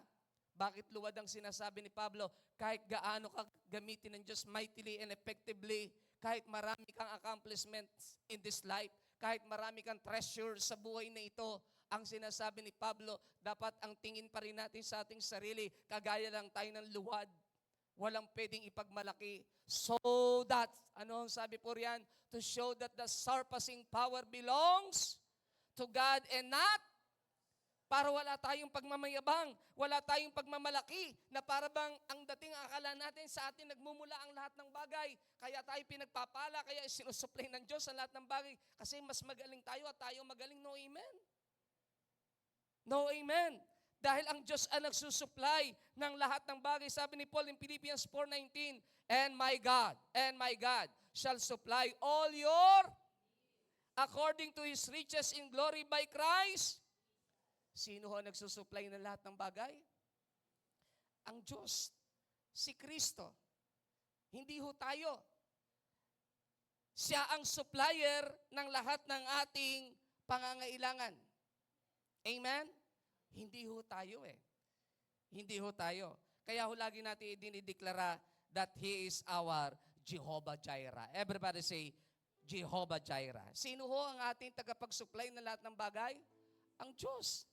Bakit luwad ang sinasabi ni Pablo? Kahit gaano ka gamitin ng Diyos mightily and effectively, kahit marami kang accomplishments in this life, kahit marami kang treasure sa buhay na ito, ang sinasabi ni Pablo, dapat ang tingin pa rin natin sa ating sarili, kagaya lang tayo ng luwad. Walang pwedeng ipagmalaki. So that, ano ang sabi po riyan? To show that the surpassing power belongs to God and not para wala tayong pagmamayabang, wala tayong pagmamalaki, na para bang ang dating akala natin sa atin nagmumula ang lahat ng bagay. Kaya tayo pinagpapala, kaya sinusupply ng Diyos ang lahat ng bagay. Kasi mas magaling tayo at tayo magaling. No amen. No amen. Dahil ang Diyos ang nagsusupply ng lahat ng bagay. Sabi ni Paul in Philippians 4:19, and my God shall supply all your according to His riches in glory by Christ. Sino ho nagsusupply ng lahat ng bagay? Ang Diyos. Si Kristo. Hindi ho tayo. Siya ang supplier ng lahat ng ating pangangailangan. Amen? Hindi ho tayo eh. Hindi ho tayo. Kaya ho lagi natin dinideklara that He is our Jehovah Jireh. Everybody say, Jehovah Jireh. Sino ho ang ating tagapag-supply ng lahat ng bagay? Ang Diyos.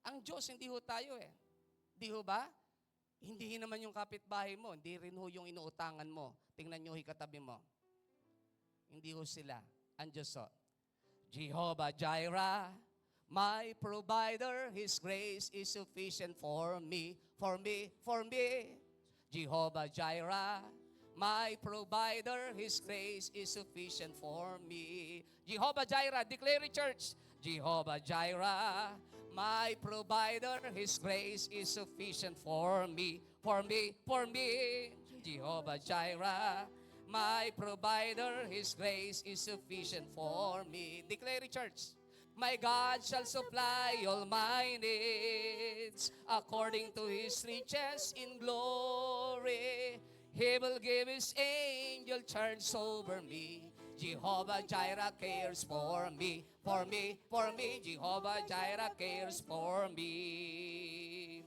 Ang Diyos, hindi ho tayo eh. Di ho ba? Hindi naman yung kapitbahay mo, hindi rin ho yung inuutangan mo. Tingnan nyo katabi mo. Hindi ho sila. Ang Diyos ho. Jehovah Jireh, my provider, His grace is sufficient for me, for me, for me. Jehovah Jireh, my provider, His grace is sufficient for me. Jehovah Jireh, declare it, church. Jehovah Jireh, my provider, His grace is sufficient for me, for me, for me. Jehovah Jireh, my provider, His grace is sufficient for me. Declare it, church. My God shall supply all my needs according to His riches in glory. He will give His angel charge over me. Jehovah Jireh cares for me, for me, for me. Jehovah Jireh cares for me.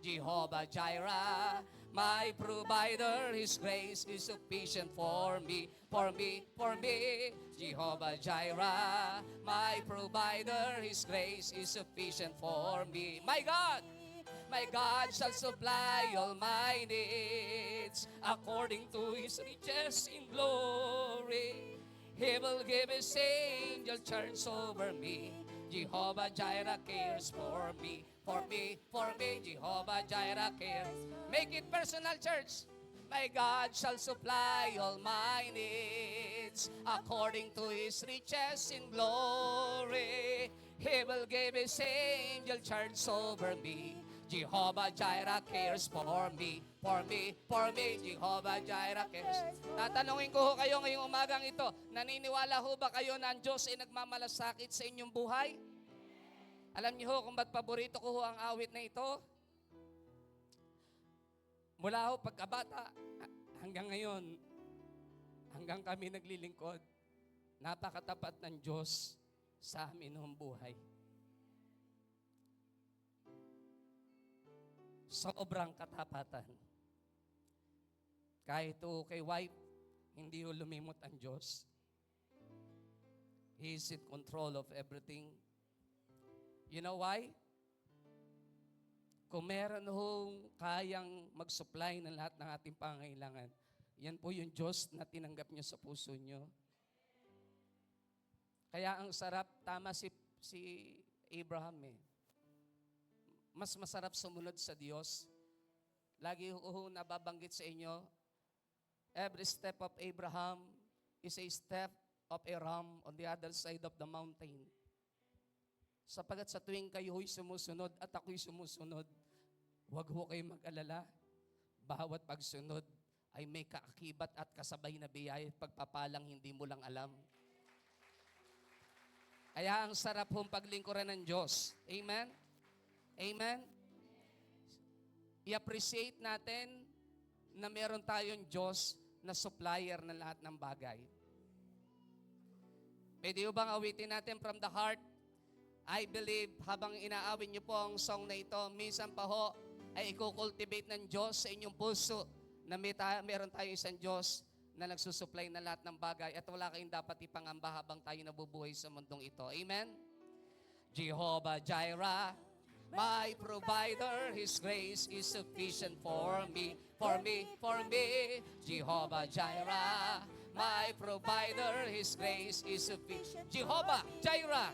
Jehovah Jireh, my provider, His grace is sufficient for me, for me, for me. Jehovah Jireh, my provider, His grace is sufficient for me. My God shall supply all my needs according to His riches in glory. He will give His angel charge over me. Jehovah Jireh cares for me, for me, for me. Jehovah Jireh cares. Make it personal, church. My God shall supply all my needs according to His riches in glory. He will give His angel charge over me. Jehovah Jireh cares for me, for me, for me. Jehovah Jireh cares. Tatanungin ko ho kayo ngayong umagang ito, naniniwala ho ba kayo na ang Diyos ay nagmamalasakit sa inyong buhay? Alam niyo ho kung ba't paborito ko ho ang awit na ito? Mula ho pagkabata hanggang ngayon, hanggang kami naglilingkod, napakatapat ng Diyos sa amin ng buhay. Sobrang katapatan. Kahit o kay wife, hindi ho lumimot ang Diyos. He is in control of everything. You know why? Kung meron hong kayang mag-supply ng lahat ng ating pangangailangan, yan po yung Diyos na tinanggap nyo sa puso nyo. Kaya ang sarap, tama si Abraham eh. Mas masarap sumunod sa Diyos. Lagi ho nababanggit sa inyo, every step of Abraham is a step of a ram on the other side of the mountain. Sapagat sa tuwing kayo'y sumusunod at ako'y sumusunod, huwag ho kayong mag-alala. Bawat pagsunod ay may kaakibat at kasabay na biyaya at pagpapalang hindi mo lang alam. Kaya ang sarap hong paglingkuran ng Diyos. Amen? Amen? I-appreciate natin na meron tayong Diyos na supplier ng lahat ng bagay. Pwede bang awitin natin from the heart? I believe, habang inaawin niyo po ang song na ito, minsan pa ho, ay i-cultivate ng Diyos sa inyong puso na meron tayong isang Diyos na nagsusupply na lahat ng bagay at wala kayong dapat ipangamba habang tayo nabubuhay sa mundong ito. Amen? Jehovah Jireh, my provider, His grace is sufficient for me, for me, for me. Jehovah Jireh, my provider, His grace is sufficient. Jehovah Jireh,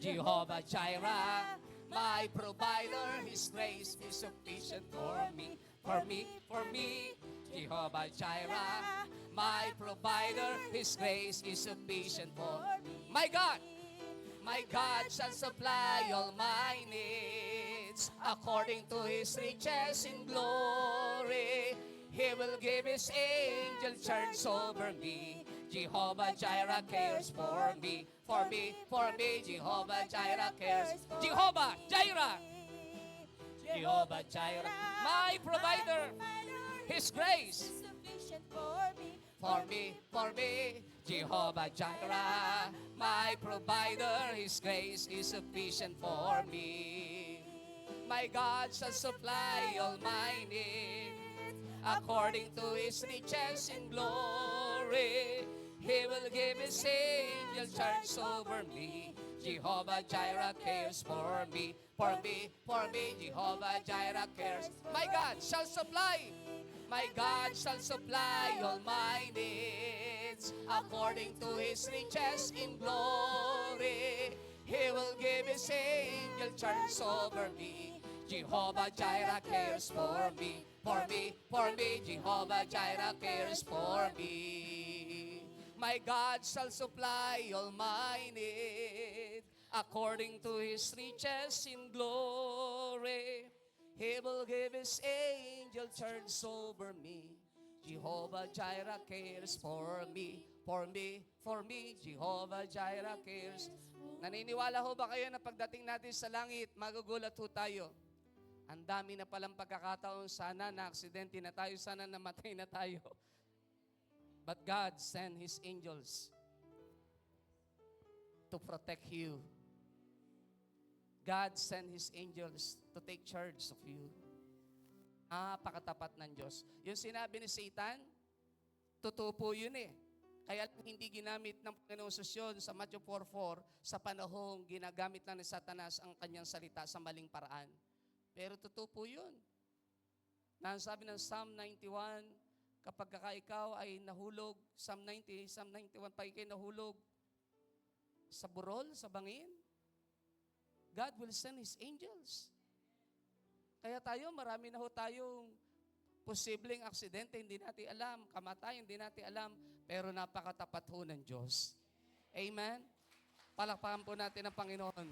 Jehovah Jireh, my provider, His grace is sufficient for me, for me, for me. Jehovah Jireh, my provider, His grace is sufficient for me. My God shall supply all my needs according to His riches in glory. He will give His angel charge over me. Jehovah Jireh cares for me, for me, for me. Jehovah Jireh cares. Jehovah Jireh, Jehovah Jireh, my provider, His grace Sufficient for me. for me, for me. Jehovah Jireh, my provider, His grace is sufficient for me. My God shall supply all my needs according to His riches in glory. He will give His angel charge over me. Jehovah Jireh cares for me, for me, for me. Jehovah Jireh cares. My God shall supply. My God shall supply all my needs according to His riches in glory. He will give His angel charge over me. Jehovah Jireh cares for me, for me, for me. Jehovah Jireh cares for me. My God shall supply all my need according to His riches in glory. He will give His angel charge over me. Jehovah Jireh cares for me, for me, for me. Jehovah Jireh cares. Naniniwala ho ba kayo na pagdating natin sa langit, magugulat ho tayo? Ang dami na palang pagkakataon, sana na aksidente na tayo, sana namatay na tayo. But God sent His angels to protect you. God sent His angels to take charge of you. Napakatapat ng Diyos. Yung sinabi ni Satan, totoo po yun eh. Kaya hindi ginamit ng Panginoong Sus yun sa Matthew 4:4 sa panahong ginagamit lang ni Satanas ang kanyang salita sa maling paraan. Pero totoo po yun. Nasabi ng Psalm 91, kapag ikaw ay nahulog, Psalm 90, Psalm 91, pag ikay nahulog sa burol, sa bangin, God will send His angels. Kaya tayo, marami na ho tayong posibleng aksidente, hindi natin alam, kamatayan, hindi natin alam, pero napakatapat ho ng Diyos. Amen? Palakpakan po natin ang Panginoon.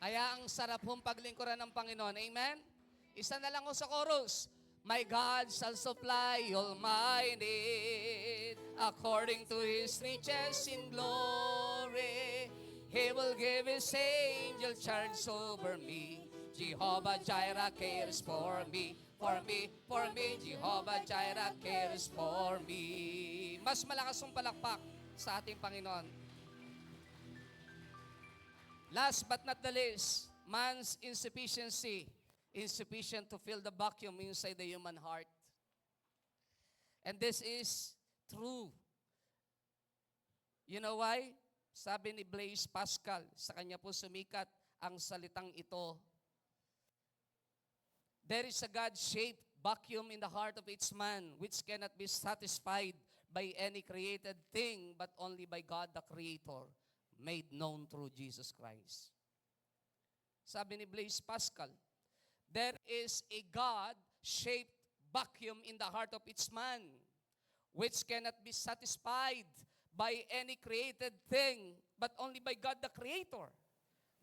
Kaya ang sarap hong paglingkuran ng Panginoon. Amen? Isa na lang ho sa chorus. My God shall supply all my need according to His riches in glory. He will give His angel charge over me. Jehovah Jireh cares for me, for me, for me. Jehovah Jireh cares for me. Mas malakas ang palakpak sa ating Panginoon. Last but not the least, man's insufficiency, insufficient to fill the vacuum inside the human heart. And this is true. You know why? Sabi ni Blaise Pascal, sa kanya po sumikat ang salitang ito. There is a God-shaped vacuum in the heart of each man which cannot be satisfied by any created thing but only by God the Creator, made known through Jesus Christ. Sabi ni Blaise Pascal, there is a God-shaped vacuum in the heart of each man which cannot be satisfied by any created thing, but only by God the Creator,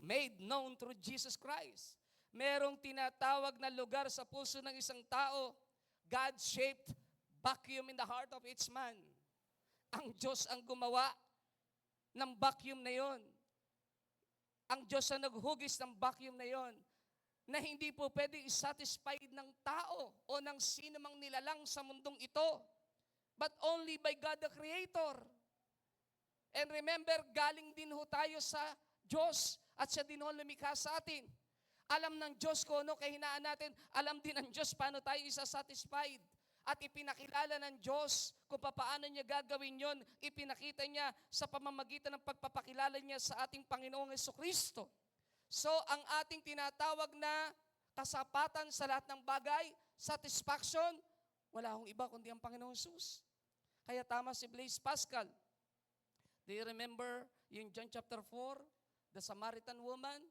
made known through Jesus Christ. Merong tinatawag na lugar sa puso ng isang tao, God-shaped vacuum in the heart of each man. Ang Diyos ang gumawa ng vacuum na yon. Ang Diyos ang naghugis ng vacuum na yon, na hindi po pwedeng satisfied ng tao o ng sino mang nilalang sa mundong ito, but only by God the Creator. And remember, galing din ho tayo sa Diyos at siya din ho lumikha sa atin. Alam ng Diyos kung ano kahinaan natin, alam din ng Diyos paano tayo isa-satisfied. At ipinakilala ng Diyos kung paano niya gagawin yon, ipinakita niya sa pamamagitan ng pagpapakilala niya sa ating Panginoong Jesucristo. So, ang ating tinatawag na kasapatan sa lahat ng bagay, satisfaction, wala akong iba kundi ang Panginoong Jesus. Kaya tama si Blaise Pascal. Do you remember yung John chapter 4, the Samaritan woman?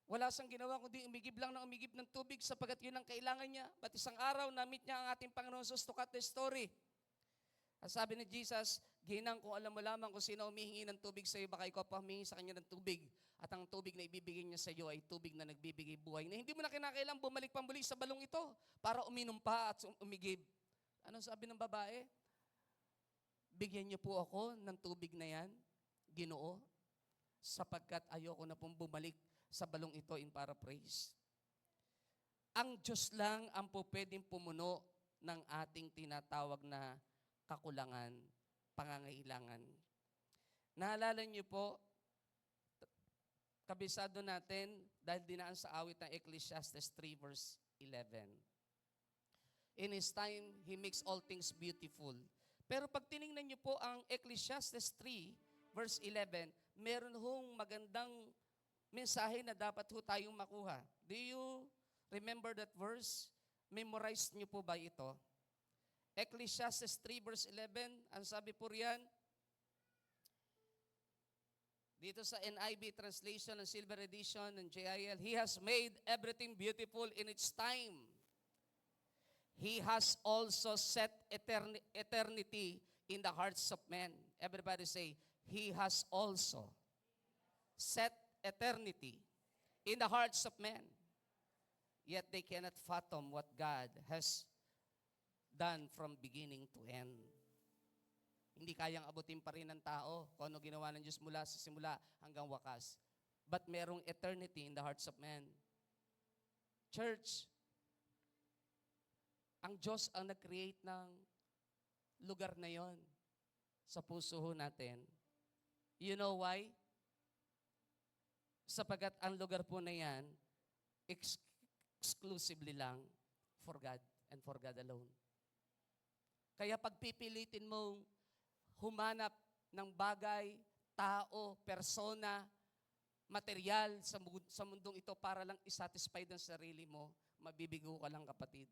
Wala siyang ginawa kundi umigib lang ng umigib ng tubig sapagkat yun ang kailangan niya. But isang araw, na-meet niya ang ating Panginoon Jesus to cut the story. Ang sabi ni Jesus, Ginang, kung alam mo lamang kung sino humihingi ng tubig sa iyo, baka ikaw pa humingi sa kanya ng tubig. At ang tubig na ibibigay niya sa iyo ay tubig na nagbibigay buhay. Na hindi mo na kinakailang bumalik pang muli sa balong ito para uminom pa at umigib. Ano sabi ng babae? Bigyan niyo po ako ng tubig na yan, Ginoo, sapagkat ayoko na pong bumalik sa balong ito in paraphrase. Ang Diyos lang ang po pwedeng pumuno ng ating tinatawag na kakulangan, pangangailangan. Naalala niyo po, kabisado natin dahil dinaan sa awit ng Ecclesiastes 3 verse 11. In His time, He makes all things beautiful. Pero pag tiningnan niyo po ang Ecclesiastes 3 verse 11, meron hong magandang mensahe na dapat ho tayong makuha. Do you remember that verse? Memorize niyo po ba ito? Ecclesiastes 3 verse 11, ang sabi po riyan, dito sa NIV translation ng Silver Edition ng JIL, He has made everything beautiful in its time. He has also set eternity in the hearts of men. Everybody say, He has also set eternity in the hearts of men. Yet they cannot fathom what God has done from beginning to end. Hindi kayang abutin pa rin ng tao kung ano ginawa ng Diyos mula sa simula hanggang wakas. But merong eternity in the hearts of men. Church, ang Diyos ang nag-create ng lugar na yon sa puso ho natin. You know why? Sapagat ang lugar po na yan, exclusively lang for God and for God alone. Kaya pagpipilitin mong humanap ng bagay, tao, persona, material sa mundong ito para lang isatisfy ng sarili mo, mabibigo ka lang, kapatid.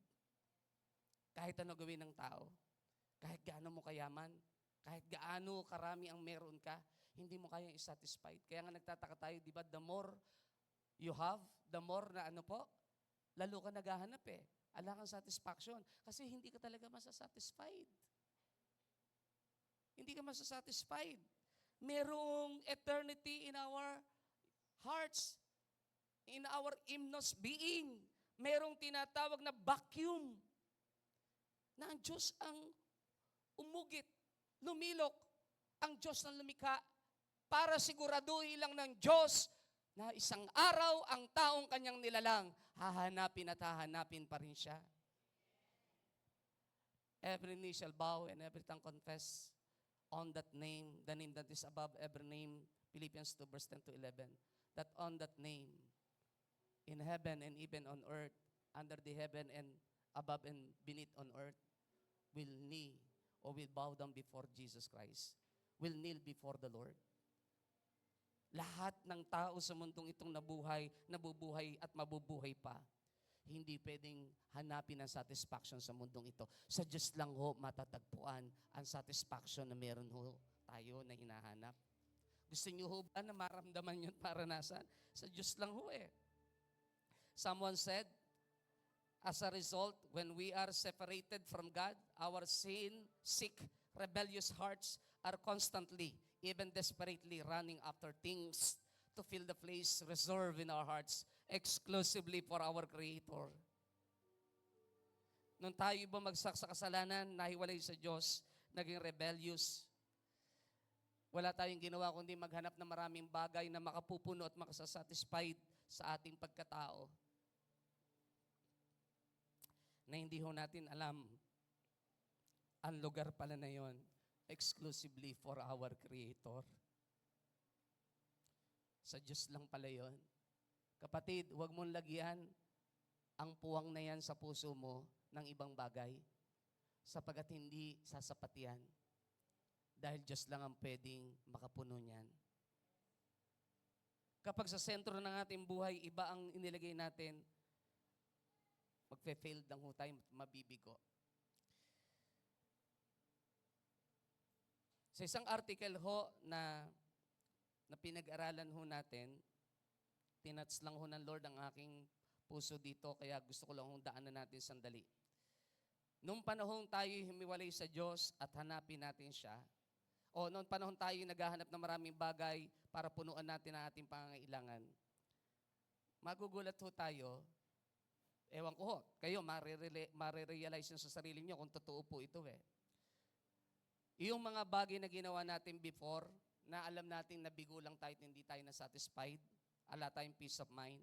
Kahit ano gawin ng tao, kahit gaano mo kayaman, kahit gaano karami ang meron ka, hindi mo kayang isatisfied. Kaya nga nagtataka tayo, di ba, the more you have, the more na ano po, lalo ka naghahanap eh. Ala kang satisfaction. Kasi hindi ka talaga masasatisfied. Hindi ka masasatisfied. Merong eternity in our hearts, in our inmost being. Merong tinatawag na vacuum na ang Diyos ang umugit, lumilok, ang Diyos ang lumikha para siguraduhin lang ng Diyos na isang araw ang taong kanyang nilalang, hahanapin at hahanapin pa rin siya. Every knee shall bow and every tongue confess on that name, the name that is above every name, Philippians 2 verse 10 to 11, that on that name, in heaven and even on earth, under the heaven and above and beneath on earth, will kneel or will bow down before Jesus Christ, will kneel before the Lord. Lahat ng tao sa mundong itong nabubuhay at mabubuhay pa, hindi pwedeng hanapin ang satisfaction sa mundong ito. Sa Diyos lang ho matatagpuan ang satisfaction na meron ho tayo na hinahanap. Gusto niyo ho ba na maramdaman yun, maranasan? Sa Diyos lang ho eh. Someone said, As a result, when we are separated from God, our sin-sick, rebellious hearts are constantly, even desperately running after things to fill the place reserved in our hearts exclusively for our Creator. Nung tayo bumagsak sa kasalanan, nahiwalay sa Diyos, naging rebellious, wala tayong ginawa kundi maghanap ng maraming bagay na makapupuno at makasasatisfied sa ating pagkatao. Na hindi ho natin alam, ang lugar pala na yon exclusively for our Creator. Sa Diyos lang pala yon. Kapatid, huwag mong lagyan ang puwang na yan sa puso mo ng ibang bagay sapagat hindi sasapat yan. Dahil Diyos lang ang pwedeng makapuno niyan. Kapag sa sentro ng ating buhay, iba ang inilagay natin, magfe-fail lang ho tayo, mabibigo. Sa isang article ho na pinag-aralan ho natin, tinats lang ho ng Lord ang aking puso dito, kaya gusto ko lang hong daanan natin sandali. Nung panahon tayo humiwalay sa Diyos at hanapin natin siya, o noong panahon tayo naghahanap ng maraming bagay para punuan natin ang ating pangangailangan, magugulat ho tayo, ewan ko ho, kayo marirealize nyo sa sarili nyo kung totoo po ito eh. Yung mga bagay na ginawa natin before, na alam natin na bigo lang tayo at hindi tayo na-satisfied, ala tayong peace of mind.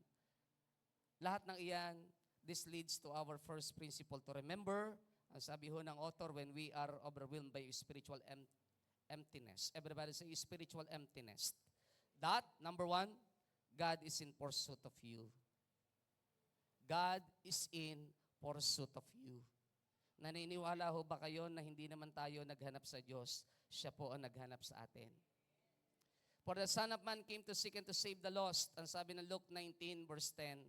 Lahat ng iyan, this leads to our first principle to remember. Ang sabi ho ng author, when we are overwhelmed by spiritual emptiness. Everybody say spiritual emptiness. That, number one, God is in pursuit of you. God is in pursuit of you. Naniniwala ho ba kayo na hindi naman tayo naghanap sa Diyos? Siya po ang naghanap sa atin. For the Son of Man came to seek and to save the lost. Ang sabi ng Luke 19 verse 10.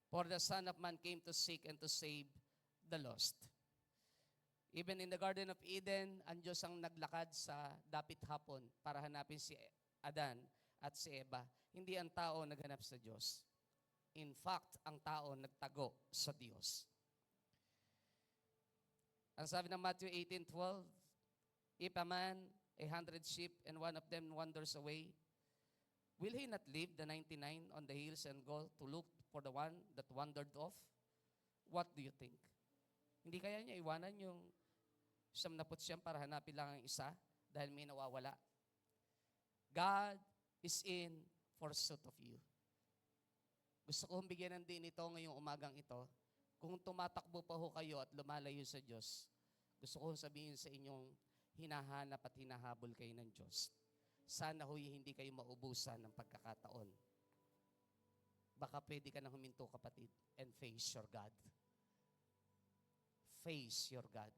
For the Son of Man came to seek and to save the lost. Even in the Garden of Eden, ang Diyos ang naglakad sa dapit hapon para hanapin si Adan at si Eva. Hindi ang tao naghanap sa Diyos. In fact, ang tao nagtago sa Diyos. Ang sabi ng Matthew 18:12, if a man 100 sheep and one of them wanders away, will he not leave the 99 on the hills and go to look for the one that wandered off? What do you think? Hindi kaya niya iwanan yung 99 para hanapin lang ang isa dahil may nawawala? God is in pursuit of you. Gusto kong bigyan ng din ito ngayong umagang ito. Kung tumatakbo pa ho kayo at lumalayo sa Diyos, gusto ko sabihin sa inyong hinahanap at hinahabol kayo ng Diyos. Sana ho hindi kayo maubusan ng pagkakataon. Baka pwede ka nang huminto, kapatid, and face your God. Face your God.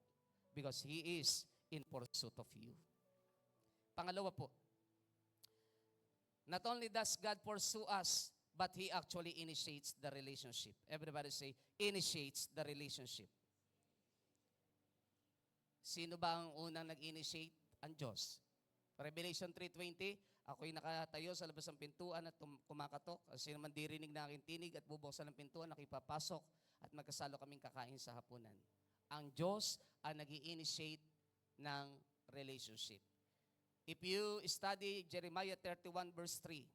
Because He is in pursuit of you. Pangalawa po, not only does God pursue us, but He actually initiates the relationship. Everybody say, initiates the relationship. Sino ba ang unang nag-initiate? Ang Diyos. Revelation 3:20, ako'y nakatayo sa labas ng pintuan at kumakatok. Sino man dirinig na aking tinig at bubuksan ng pintuan, nakipapasok at magkasalo kaming kakain sa hapunan. Ang Diyos ang nag-initiate ng relationship. If you study Jeremiah 31 verse 3,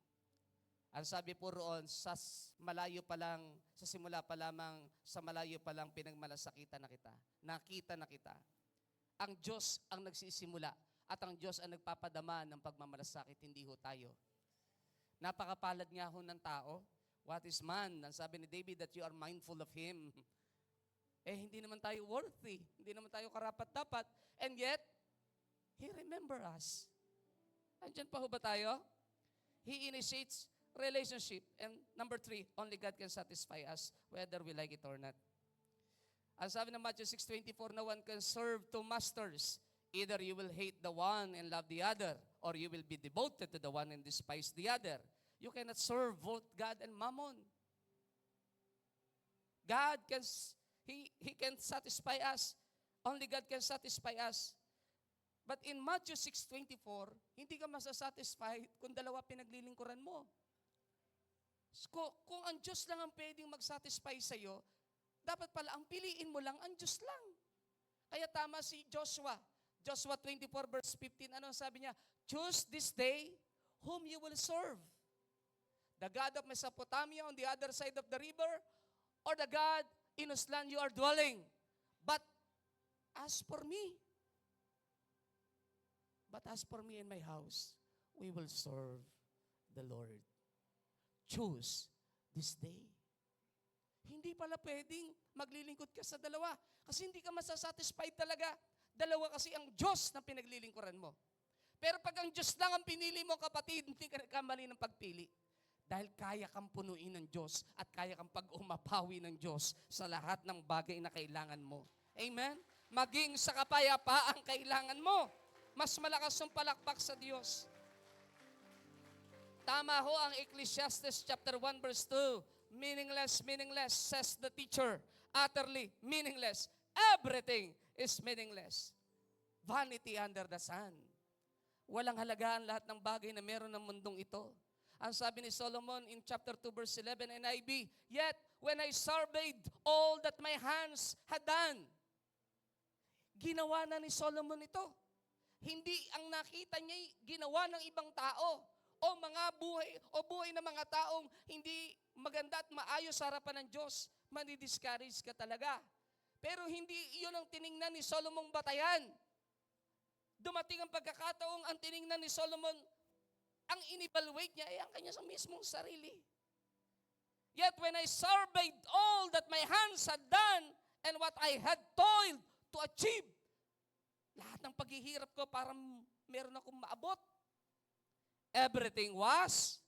ang sabi po roon, sa malayo pa lang, sa simula pa lamang, sa malayo pa lang pinagmalasakitan na kita. Nakita na kita. Ang Diyos ang nagsisimula at ang Diyos ang nagpapadama ng pagmamalasakit, hindi ho tayo. Napakapalad nga ho ng tao. What is man? Ang sabi ni David that you are mindful of Him. Hindi naman tayo worthy. Hindi naman tayo karapat-dapat. And yet, He remember us. Andyan pa ho ba tayo? He initiates relationship. And number 3, only God can satisfy us whether we like it or not. Ang sabi ng Matthew 6:24, no one can serve two masters. Either you will hate the one and love the other, or you will be devoted to the one and despise the other. You cannot serve both God and Mammon. God can, He can satisfy us. Only God can satisfy us. But in Matthew 6:24, hindi ka masasatisfied kung dalawa pinaglilingkuran mo. Kung ang Diyos lang ang pwedeng mag-satisfy sa'yo, dapat pala ang piliin mo lang ang Diyos lang. Kaya tama si Joshua. Joshua 24 verse 15, ano sabi niya? Choose this day whom you will serve. The God of Mesopotamia on the other side of the river, or the God in whose land you are dwelling. But as for me and my house, we will serve the Lord. Choose this day. Hindi pala pwedeng maglilingkod ka sa dalawa. Kasi hindi ka masasatisfied talaga. Dalawa kasi ang Diyos na pinaglilingkuran mo. Pero pag ang Diyos lang ang pinili mo, kapatid, hindi ka nagkamali ng pagpili. Dahil kaya kang punuin ng Diyos at kaya kang pag-umapawi ng Diyos sa lahat ng bagay na kailangan mo. Amen? Maging sa kapayapaan kailangan mo. Mas malakas yung palakpak sa Diyos. Tama ho ang Ecclesiastes chapter 1 verse 2. Meaningless, meaningless, says the teacher. Utterly meaningless. Everything is meaningless. Vanity under the sun. Walang halagaan lahat ng bagay na meron ng mundong ito. Ang sabi ni Solomon in chapter 2 verse 11 NIV, yet when I surveyed all that my hands had done, ginawa na ni Solomon ito. Hindi ang nakita niya ginawa ng ibang tao o mga buhay ng mga taong hindi maganda at maayos sa harapan ng Diyos, mani-discourage ka talaga. Pero hindi iyon ang tiningnan ni Solomon batayan. Dumating ang pagkakataong ang tiningnan ni Solomon, ang in-evaluate niya ay ang kanya sa mismong sarili. Yet when I surveyed all that my hands had done and what I had toiled to achieve, lahat ng paghihirap ko para meron akong maabot, everything was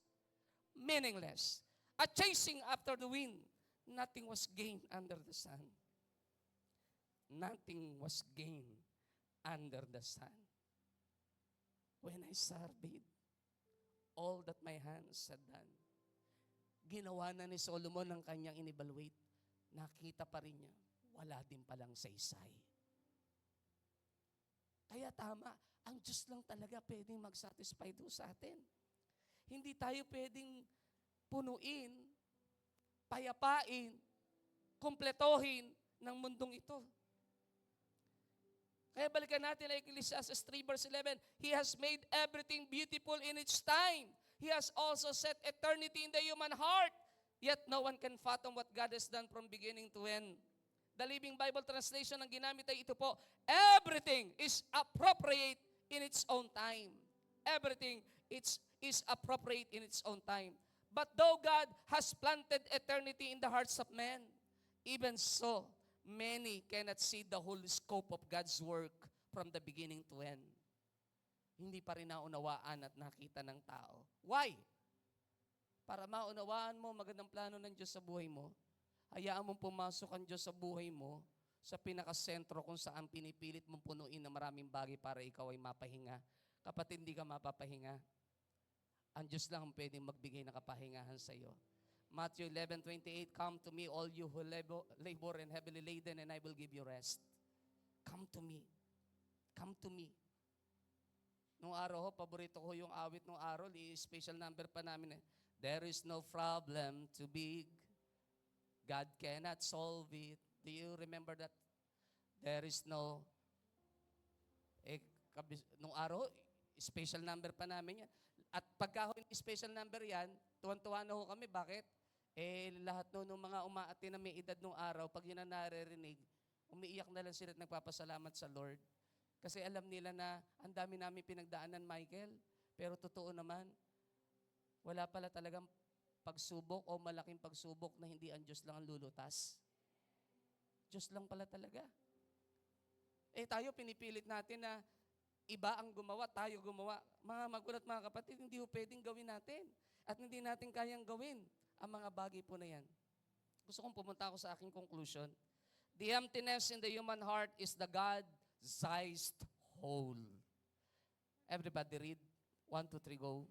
meaningless. A chasing after the wind, nothing was gained under the sun. Nothing was gained under the sun. When I surveyed all that my hands had done, ginawa na ni Solomon ang kanyang in-evaluate. Nakita pa rin niya, wala din palang saysay. Kaya tama, ang Diyos lang talaga pwedeng mag-satisfy doon sa atin. Hindi tayo pwedeng punuin, payapain, kumpletohin ng mundong ito. Kaya balikan natin ang Ecclesiastes 3 verse 11. He has made everything beautiful in its time. He has also set eternity in the human heart. Yet no one can fathom what God has done from beginning to end. The Living Bible Translation ang ginamit ay ito po. Everything is appropriate in its own time. Everything is appropriate in its own time. But though God has planted eternity in the hearts of men, even so, many cannot see the whole scope of God's work from the beginning to end. Hindi pa rin naunawaan at nakita ng tao. Why? Para maunawaan mo magandang plano ng Diyos sa buhay mo, hayaan mong pumasok ang Diyos sa buhay mo sa pinakasentro kung saan pinipilit mong punuin na maraming bagay para ikaw ay mapahinga. Kapatid, hindi ka mapapahinga. Ang Diyos lang ang pwedeng magbigay ng kapahingahan sa iyo. Matthew 11:28, come to me all you who labor and heavily laden and I will give you rest. Come to me. Come to me. Nung araw ho, paborito ko yung awit nung araw, special number pa namin eh. There is no problem too big. God cannot solve it. Do you remember that? There is no, nung araw, special number pa namin yan. At pagka special number yan, tuwan-tuwa na ho kami. Bakit? Lahat ng mga umaati na may edad nung araw, pag yun ang naririnig, umiiyak na lang sila at nagpapasalamat sa Lord. Kasi alam nila na ang dami namin pinagdaanan, Michael. Pero totoo naman, wala pala talagang pagsubok o malaking pagsubok na hindi ang Diyos lang ang lulutas. Diyos lang pala talaga. Tayo pinipilit natin na iba ang gumawa, tayo gumawa. Mga magulat, mga kapatid, hindi ho pwedeng gawin natin. At hindi natin kayang gawin ang mga bagay po na yan. Gusto kong pumunta ako sa aking conclusion. The emptiness in the human heart is the God-sized hole. Everybody read. 1, 2, 3, go.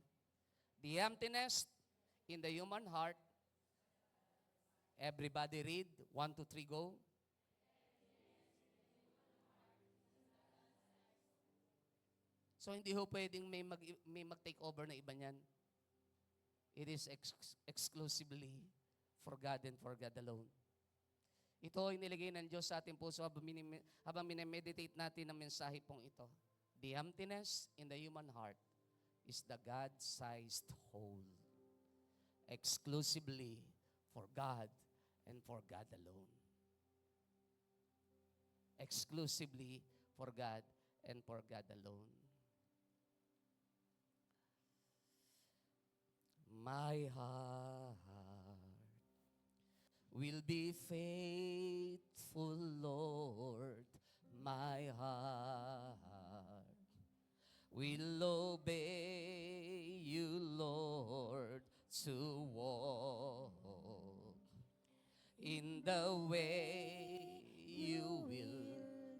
The emptiness in the human heart. Everybody read. 1, 2, 3, go. So hindi ho pwedeng may mag-take over na iba niyan. It is exclusively for God and for God alone. Ito ay nilagay ng Diyos sa ating puso habang minimeditate natin ang mensahe pong ito. The emptiness in the human heart is the God-sized hole. Exclusively for God and for God alone. Exclusively for God and for God alone. My heart will be faithful, Lord. My heart will obey you, Lord, to walk in the way you will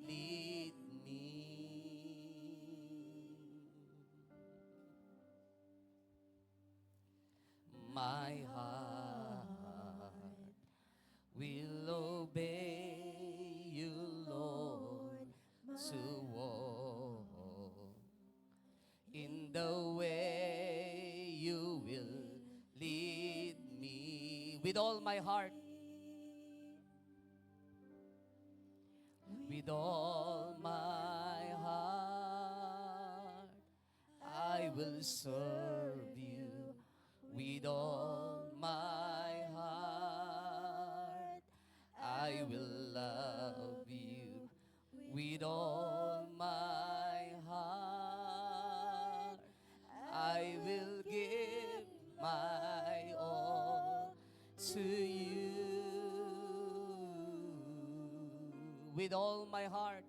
lead me. My heart will obey you, Lord, to walk in the way you will lead me. With all my heart, with all my heart, I will serve you. With all my heart, I will love you. With all my heart, I will give my all to you. With all my heart,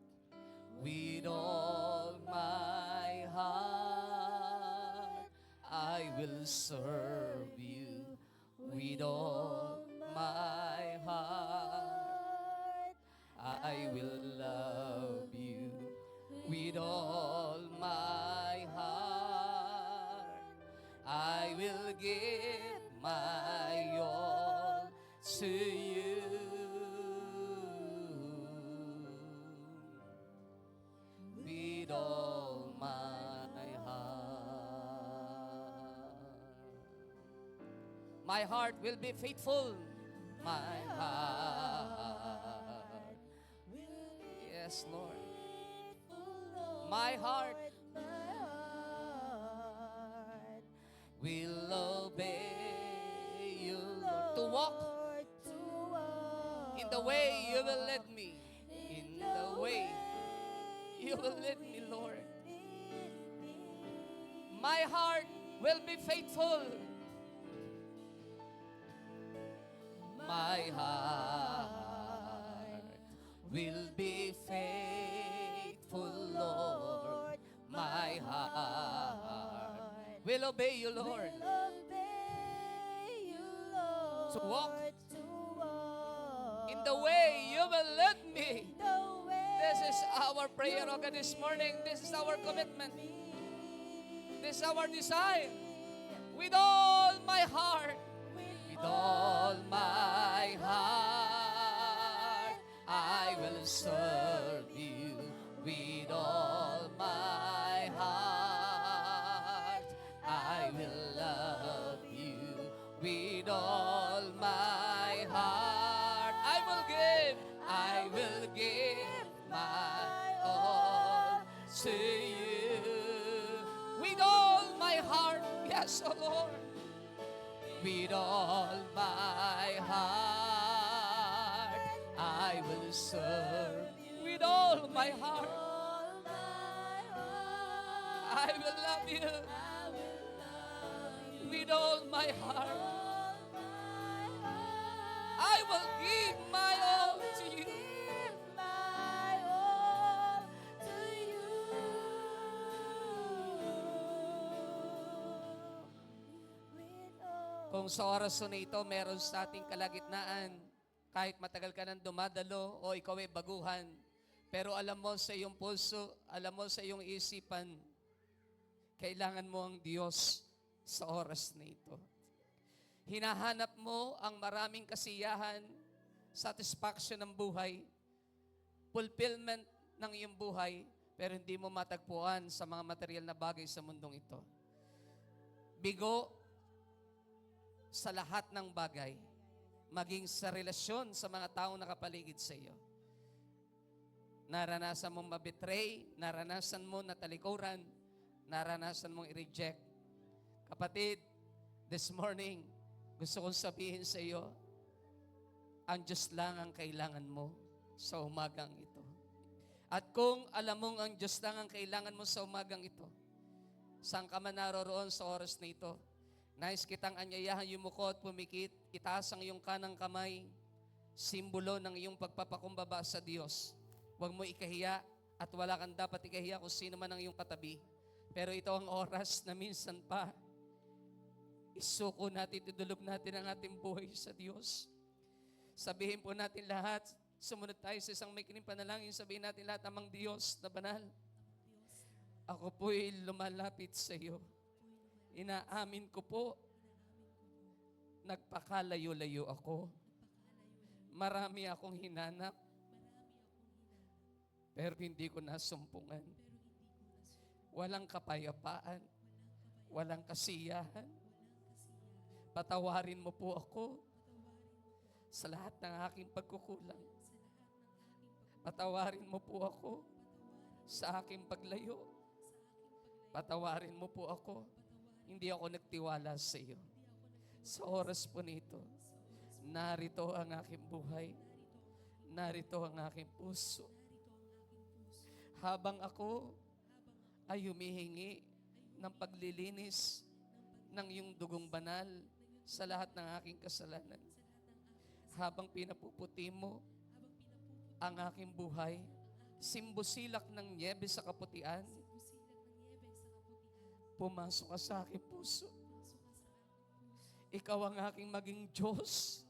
with all my heart, I will serve you. With all my heart, I will love you. With all my heart, I will give my all to you. With all my heart. My heart will be faithful. My heart. Yes, Lord. My heart will obey you, Lord. To walk in the way you will lead me. In the way you will lead me, Lord. My heart will be faithful. My heart will be faithful, Lord. My heart will obey you, Lord. To walk in the way you will lead me. This is our prayer, O God, this morning. This is our commitment. This is our desire. With all my heart, with all my heart, I will serve you. With all my heart, I will love you. With all my heart, I will give my all to you. With all my heart, yes, oh Lord. With all my heart, I will serve. With all my heart, I will love you. With all my heart, I will give my all to you. Kung sa oras na ito, meron sa ating kalagitnaan, kahit matagal ka nang dumadalo o ikaw ay baguhan, pero alam mo sa iyong puso, alam mo sa iyong isipan, kailangan mo ang Diyos sa oras na ito. Hinahanap mo ang maraming kasiyahan, satisfaction ng buhay, fulfillment ng iyong buhay, pero hindi mo matagpuan sa mga material na bagay sa mundong ito. Bigo, sa lahat ng bagay, maging sa relasyon sa mga taong nakapaligid sa iyo. Naranasan mong mabetray, naranasan mo na talikuran, naranasan mong i-reject. Kapatid, this morning, gusto kong sabihin sa iyo, ang Diyos lang ang kailangan mo sa umagang ito. At kung alam mong ang Diyos lang ang kailangan mo sa umagang ito, saan ka man naroroon sa oras na ito, nais kitang anyayahan yumuko at pumikit, itaas ang iyong kanang kamay, simbolo ng iyong pagpapakumbaba sa Diyos. Huwag mo ikahiya at wala kang dapat ikahiya kung sino man ang iyong katabi. Pero ito ang oras na minsan pa, isuko natin, idulog natin ang ating buhay sa Diyos. Sabihin po natin lahat, sumunod tayo sa isang may kining panalangin, sabihin natin lahat, amang Diyos na banal, ako po'y lumalapit sa iyo. Inaamin ko po, nagpakalayo-layo ako. Marami akong hinanap, pero hindi ko nasumpungan. Walang kapayapaan, walang kasiyahan. Patawarin mo po ako sa lahat ng aking pagkukulang. Patawarin mo po ako sa aking paglayo. Patawarin mo po ako. Hindi ako nagtiwala sa iyo. Sa oras po nito, narito ang aking buhay. Narito ang aking puso. Habang ako ay humihingi ng paglilinis ng iyong dugong banal sa lahat ng aking kasalanan. Habang pinapuputi mo ang aking buhay, simbusilak ng nyebe sa kaputian, pumasok ka sa aking puso. Ikaw ang aking maging Diyos,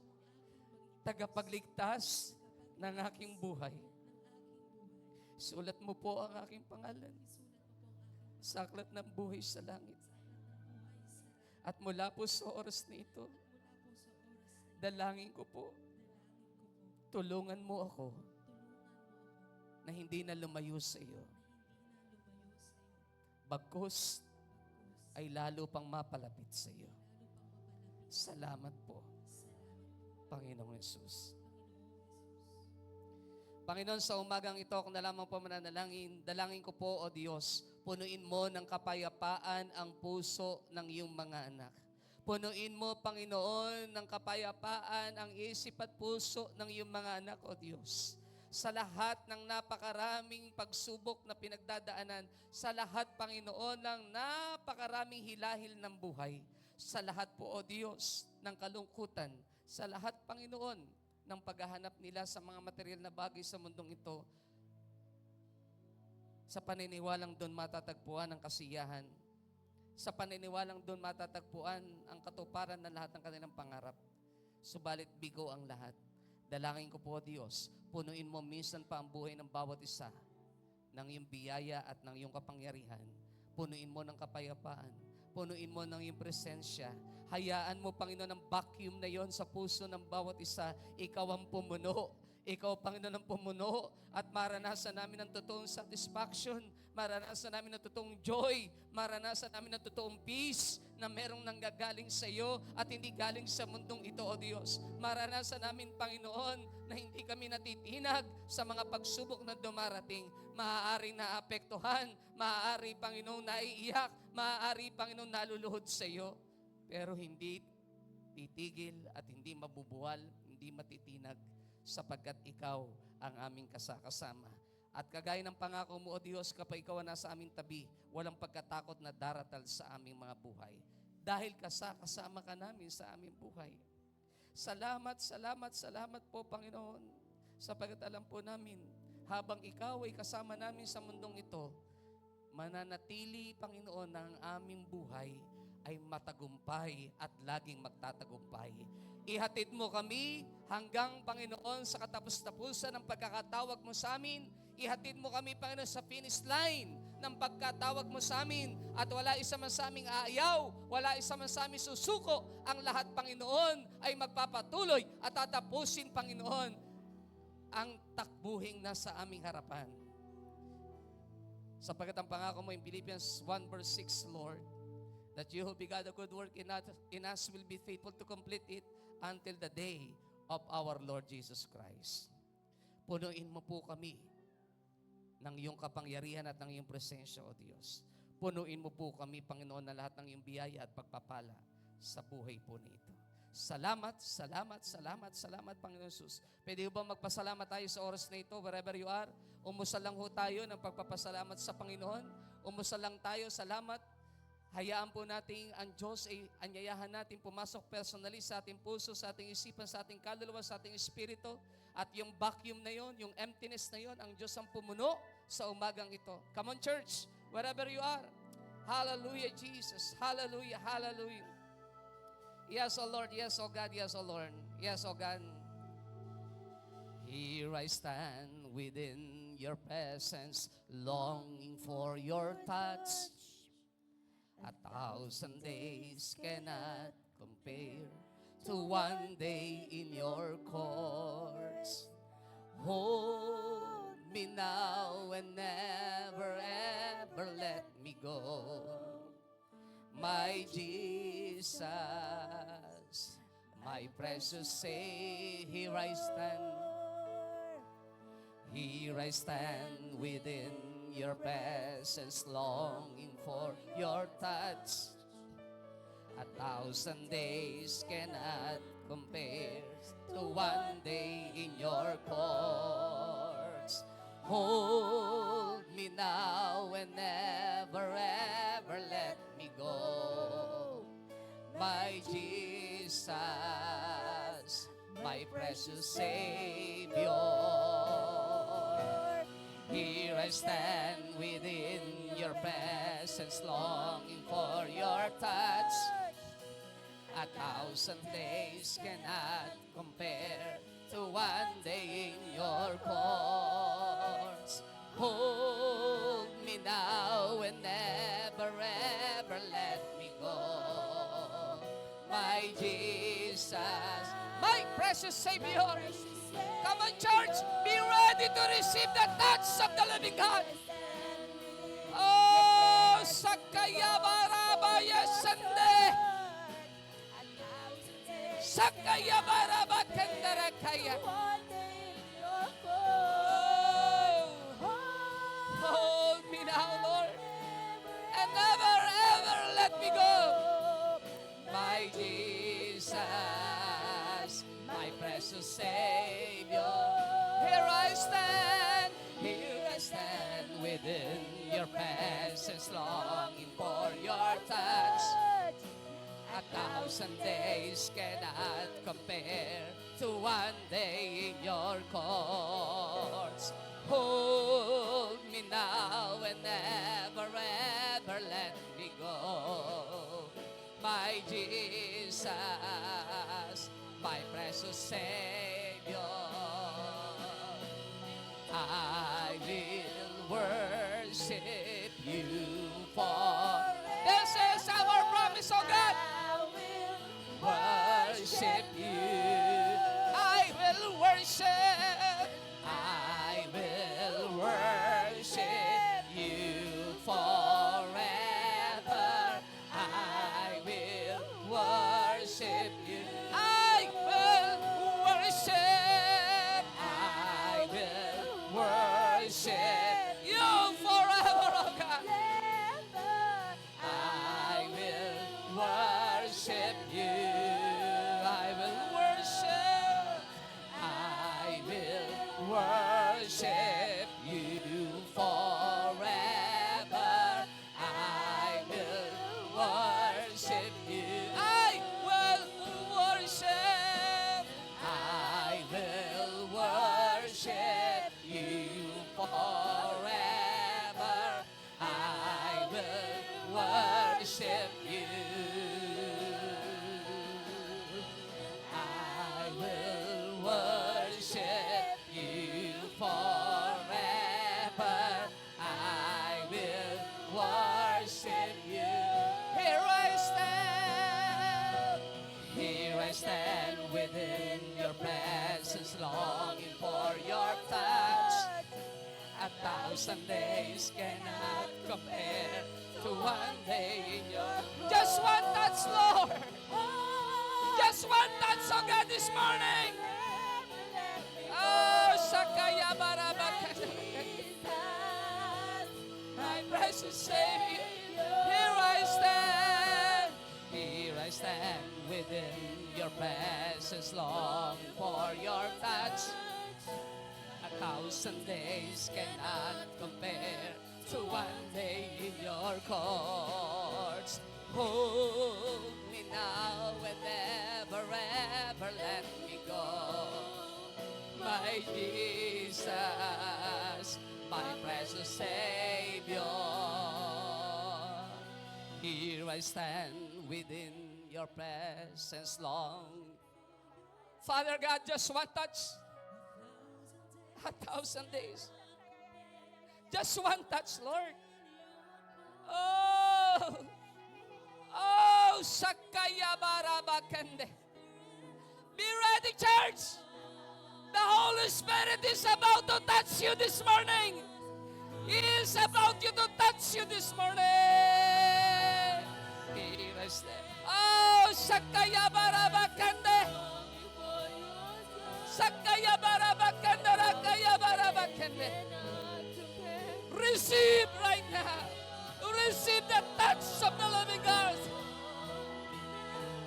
tagapagligtas ng aking buhay. Sulat mo po ang aking pangalan sa aklat ng buhay sa langit. At mula po sa oras na ito, dalangin ko po, tulungan mo ako na hindi na lumayo sa iyo. Bagkus ay lalo pang mapalapit sa iyo. Salamat po, Panginoong Yesus. Panginoon, sa umagang ito, kung nalamang po mananalangin, dalangin ko po, O Diyos, punuin mo ng kapayapaan ang puso ng iyong mga anak. Punuin mo, Panginoon, ng kapayapaan ang isip at puso ng iyong mga anak, O Diyos. Sa lahat ng napakaraming pagsubok na pinagdadaanan, sa lahat, Panginoon, ng napakaraming hilahil ng buhay, sa lahat po, O Diyos, ng kalungkutan, sa lahat, Panginoon, ng paghahanap nila sa mga material na bagay sa mundong ito, sa paniniwalang doon matatagpuan ang kasiyahan, sa paniniwalang doon matatagpuan ang katuparan ng lahat ng kanilang pangarap. Subalit bigo ang lahat. Dalangin ko po, Diyos, punuin mo minsan pa ang buhay ng bawat isa ng iyong biyaya at ng iyong kapangyarihan. Punuin mo ng kapayapaan. Punuin mo ng iyong presensya. Hayaan mo, Panginoon, ang vacuum na yon sa puso ng bawat isa. Ikaw ang pumuno. Ikaw, Panginoon, ang pumuno at maranasan namin ang totoong satisfaction, maranasan namin ang totoong joy, maranasan namin ang totoong peace na merong nanggagaling sa iyo at hindi galing sa mundong ito, O Diyos. Maranasan namin, Panginoon, na hindi kami natitinag sa mga pagsubok na dumarating. Maaaring naapektuhan, maaari, Panginoon, naiiyak, maaari, Panginoon, naluluhod sa iyo. Pero hindi titigil at hindi mabubuwal, hindi matitinag, sapagkat ikaw ang aming kasama. At kagaya ng pangako mo, O Diyos, kapag ikaw ang nasa aming tabi, walang pagkatakot na daratal sa aming mga buhay. Dahil kasama ka namin sa aming buhay. Salamat, salamat, salamat po, Panginoon, sapagkat alam po namin, habang ikaw ay kasama namin sa mundong ito, mananatili, Panginoon, ang aming buhay ay matagumpay at laging magtatagumpay. Ihatid mo kami hanggang, Panginoon, sa katapos-tapusan ng pagkakatawag mo sa amin. Ihatid mo kami, Panginoon, sa finish line ng pagkatawag mo sa amin. At wala isa man sa aming aayaw, wala isa man sa aming susuko. Ang lahat, Panginoon, ay magpapatuloy at tatapusin, Panginoon, ang takbuhing nasa aming harapan. Sapagkat ang pangako mo in Philippians 1 verse 6, Lord, that you who began a good work in us will be faithful to complete it until the day of our Lord Jesus Christ. Punuin mo po kami ng iyong kapangyarihan at ng iyong presensya, O Diyos. Punuin mo po kami, Panginoon, na lahat ng iyong biyaya at pagpapala sa buhay po nito. Salamat, salamat, salamat, salamat, Panginoon Jesus. Pwede ba magpasalamat tayo sa oras na ito, wherever you are? Umusal lang ho tayo ng pagpapasalamat sa Panginoon. Umusal lang tayo, salamat. Hayaan po natin ang Diyos ay anyayahan natin pumasok personally sa ating puso, sa ating isipan, sa ating kaluluwa, sa ating espiritu. At yung vacuum na yon, yung emptiness na yon, ang Diyos ang pumuno sa umagang ito. Come on, church, wherever you are. Hallelujah, Jesus. Hallelujah, hallelujah. Yes, O Lord. Yes, O God. Yes, O Lord. Yes, O God. Here I stand within your presence, longing for your touch. 1,000 days cannot compare to one day in your courts. Hold me now and never ever let me go. My Jesus, my precious Savior, here I stand. Here I stand within your presence, longing for your touch. 1,000 days cannot compare to one day in your courts. Hold me now and never ever let me go. My Jesus, my precious Savior. Here I stand within your presence, longing for your touch. 1,000 days cannot compare to one day in your courts. Hold me now and never ever let me go. My Jesus, my precious Savior. Come on, church, be ready to receive the touch of the living God. Oh, Sakaya Barabaya Sande. Sakaya Baraba Kandarakaya. Hold me now, Lord, and never ever let me go. My Jesus, my precious Savior, here I stand within your presence, longing for your touch. 1,000 days cannot compare to one day in your courts. Hold me now and never ever let me go. My Jesus, my precious Savior, I will worship you for. This is our promise, oh God. Worship you. I will worship. I will worship you forever. I will worship you. I will worship. I will worship you forever, oh God. 1,000 days cannot compare to one day in your. Just one touch, Lord. Just one touch, oh God, this morning. Oh, Sakaya Barabaka. My precious Savior, here I stand. Here I stand within your presence, long for your touch. 1,000 days cannot compare to one day in your courts. Hold me now and never, ever let me go. My Jesus, my precious Savior. Here I stand within your presence long. Father God, just one touch. 1,000 days. Just one touch, Lord. Oh, oh, Sakaya Barabakande. Be ready, church. The Holy Spirit is about to touch you this morning. He is about you to touch you this morning. Here I stand. Oh, Sakaya Barabakande. Sakaya Barabakande, Rakaya Barabakande. Receive right now. Receive the touch of the living God.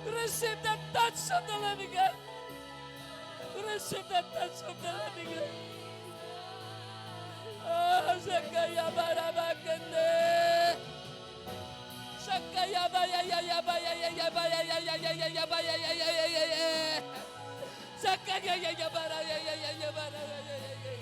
Receive the touch of the living God. Receive the touch of the living God. Oh, Sakaya Barabakande. Sakaya Baya ya ya baya ya ya baya ya ya ya ya ya baya ya ya ya ya ya. Sakaya ya ya bara ya ya ya ya bara ya ya ya ya.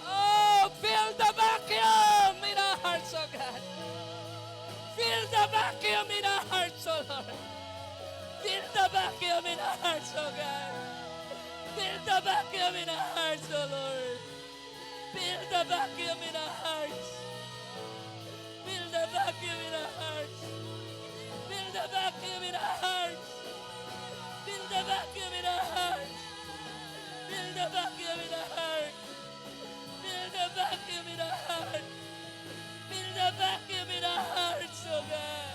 Oh God. Fill the vacuum in our hearts, oh Lord. Fill the vacuum in our hearts, oh God. Fill the vacuum in our hearts, oh Lord. Fill the vacuum in our hearts. Fill the vacuum in our hearts. Fill the vacuum in our hearts. Fill the vacuum in our hearts. Fill the vacuum in our hearts. Fill the vacuum in our hearts. Fill the vacuum in our hearts, oh God.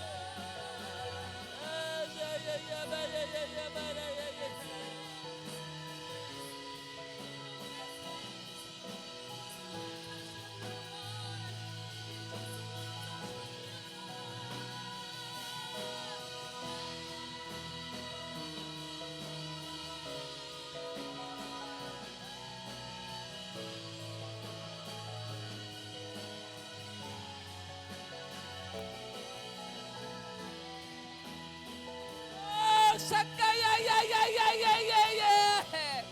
Sakaya, yeah, yeah, yeah, yeah, yeah, yeah.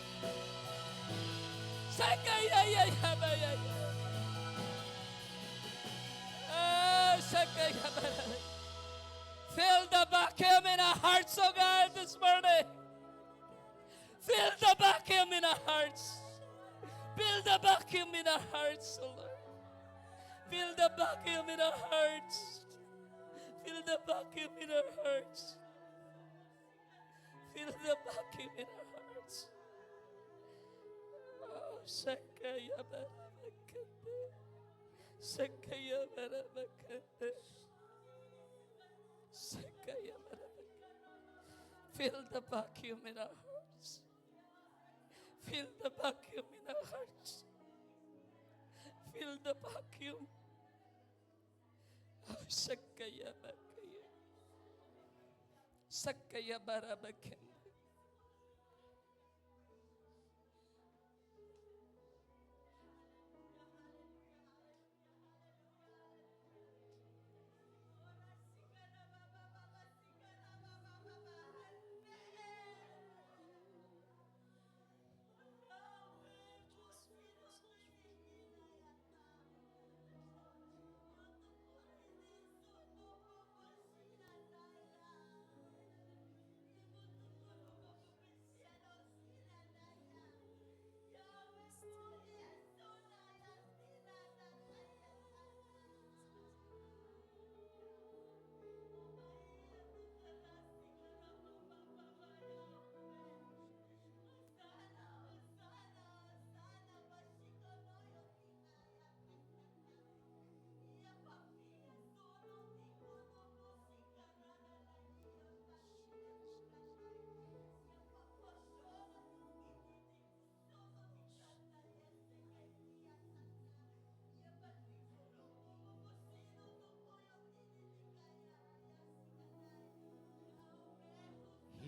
Sakaya, yeah, yeah, yeah, yeah. Fill the vacuum in our hearts, oh God, this morning. Fill the vacuum in our hearts. Fill the vacuum in our hearts, oh Lord. Fill the vacuum in our hearts. Fill the vacuum in our hearts. Fill the vacuum in our hearts. Oh, Sakaya Barabakande. Sakaya Barabakande. Sakaya Barabakande. Fill the vacuum in our hearts. Fill the vacuum in our hearts. Fill the vacuum. Oh, Sakaya Bakaya. Sakaya Barabakande.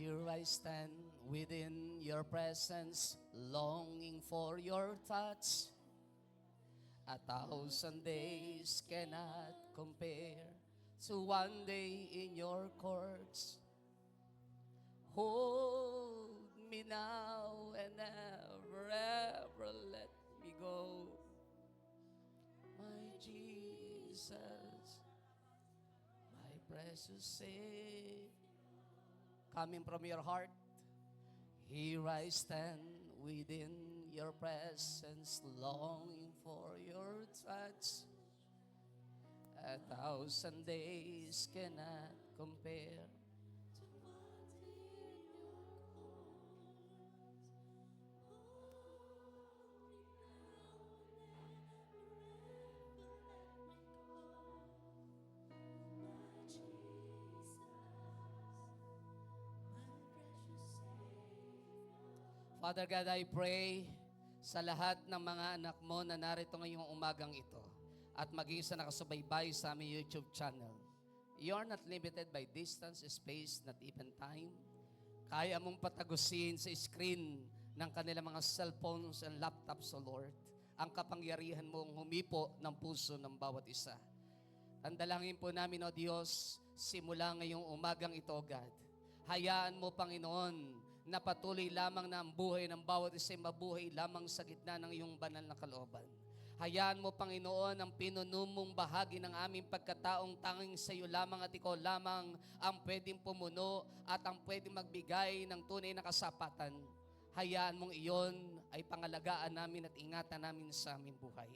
Here I stand within your presence, longing for your touch. 1,000 days cannot compare to one day in your courts. Hold me now and never ever let me go. My Jesus, my precious Savior. Coming from your heart, here I stand within your presence, longing for your touch. 1,000 days cannot compare. Father God, I pray sa lahat ng mga anak mo na narito ngayong umagang ito at maging sa nakasubaybay sa aming YouTube channel. You are not limited by distance, space, not even time. Kaya mong patagusin sa screen ng kanilang mga cellphones and laptops, O Lord, ang kapangyarihan mong humipo ng puso ng bawat isa. Ang dalangin po namin, O Diyos, simula ngayong umagang ito, God, hayaan mo, Panginoon, na patuloy lamang na ang buhay ng bawat isa ay mabuhay lamang sa gitna ng iyong banal na kalooban. Hayaan mo, Panginoon, ang pinunumong bahagi ng aming pagkataong tanging sa iyo lamang at ikaw lamang ang pwedeng pumuno at ang pwedeng magbigay ng tunay na kasapatan. Hayaan mong iyon ay pangalagaan namin at ingatan namin sa aming buhay.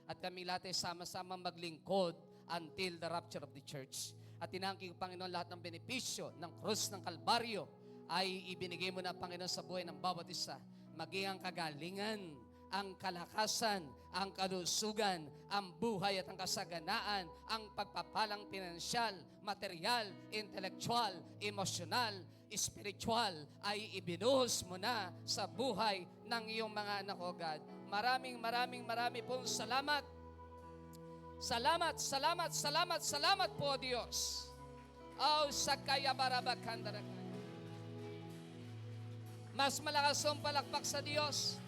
At kami lahat ay sama-sama maglingkod until the rapture of the church. At tinangking, Panginoon, lahat ng benepisyo ng krus ng Kalbaryo ay ibinigay mo na, Panginoon, sa buhay ng bawat isa. Maging ang kagalingan, ang kalakasan, ang kalusugan, ang buhay at ang kasaganaan, ang pagpapalang pinansyal, material, intelektual, emosyonal, spiritual ay ibinuhos mo na sa buhay ng iyong mga anak, O God. Maraming pong salamat. Salamat po, Diyos. Oh, Sakaya Barabakandara. Mas malakas ang palakpak sa Diyos.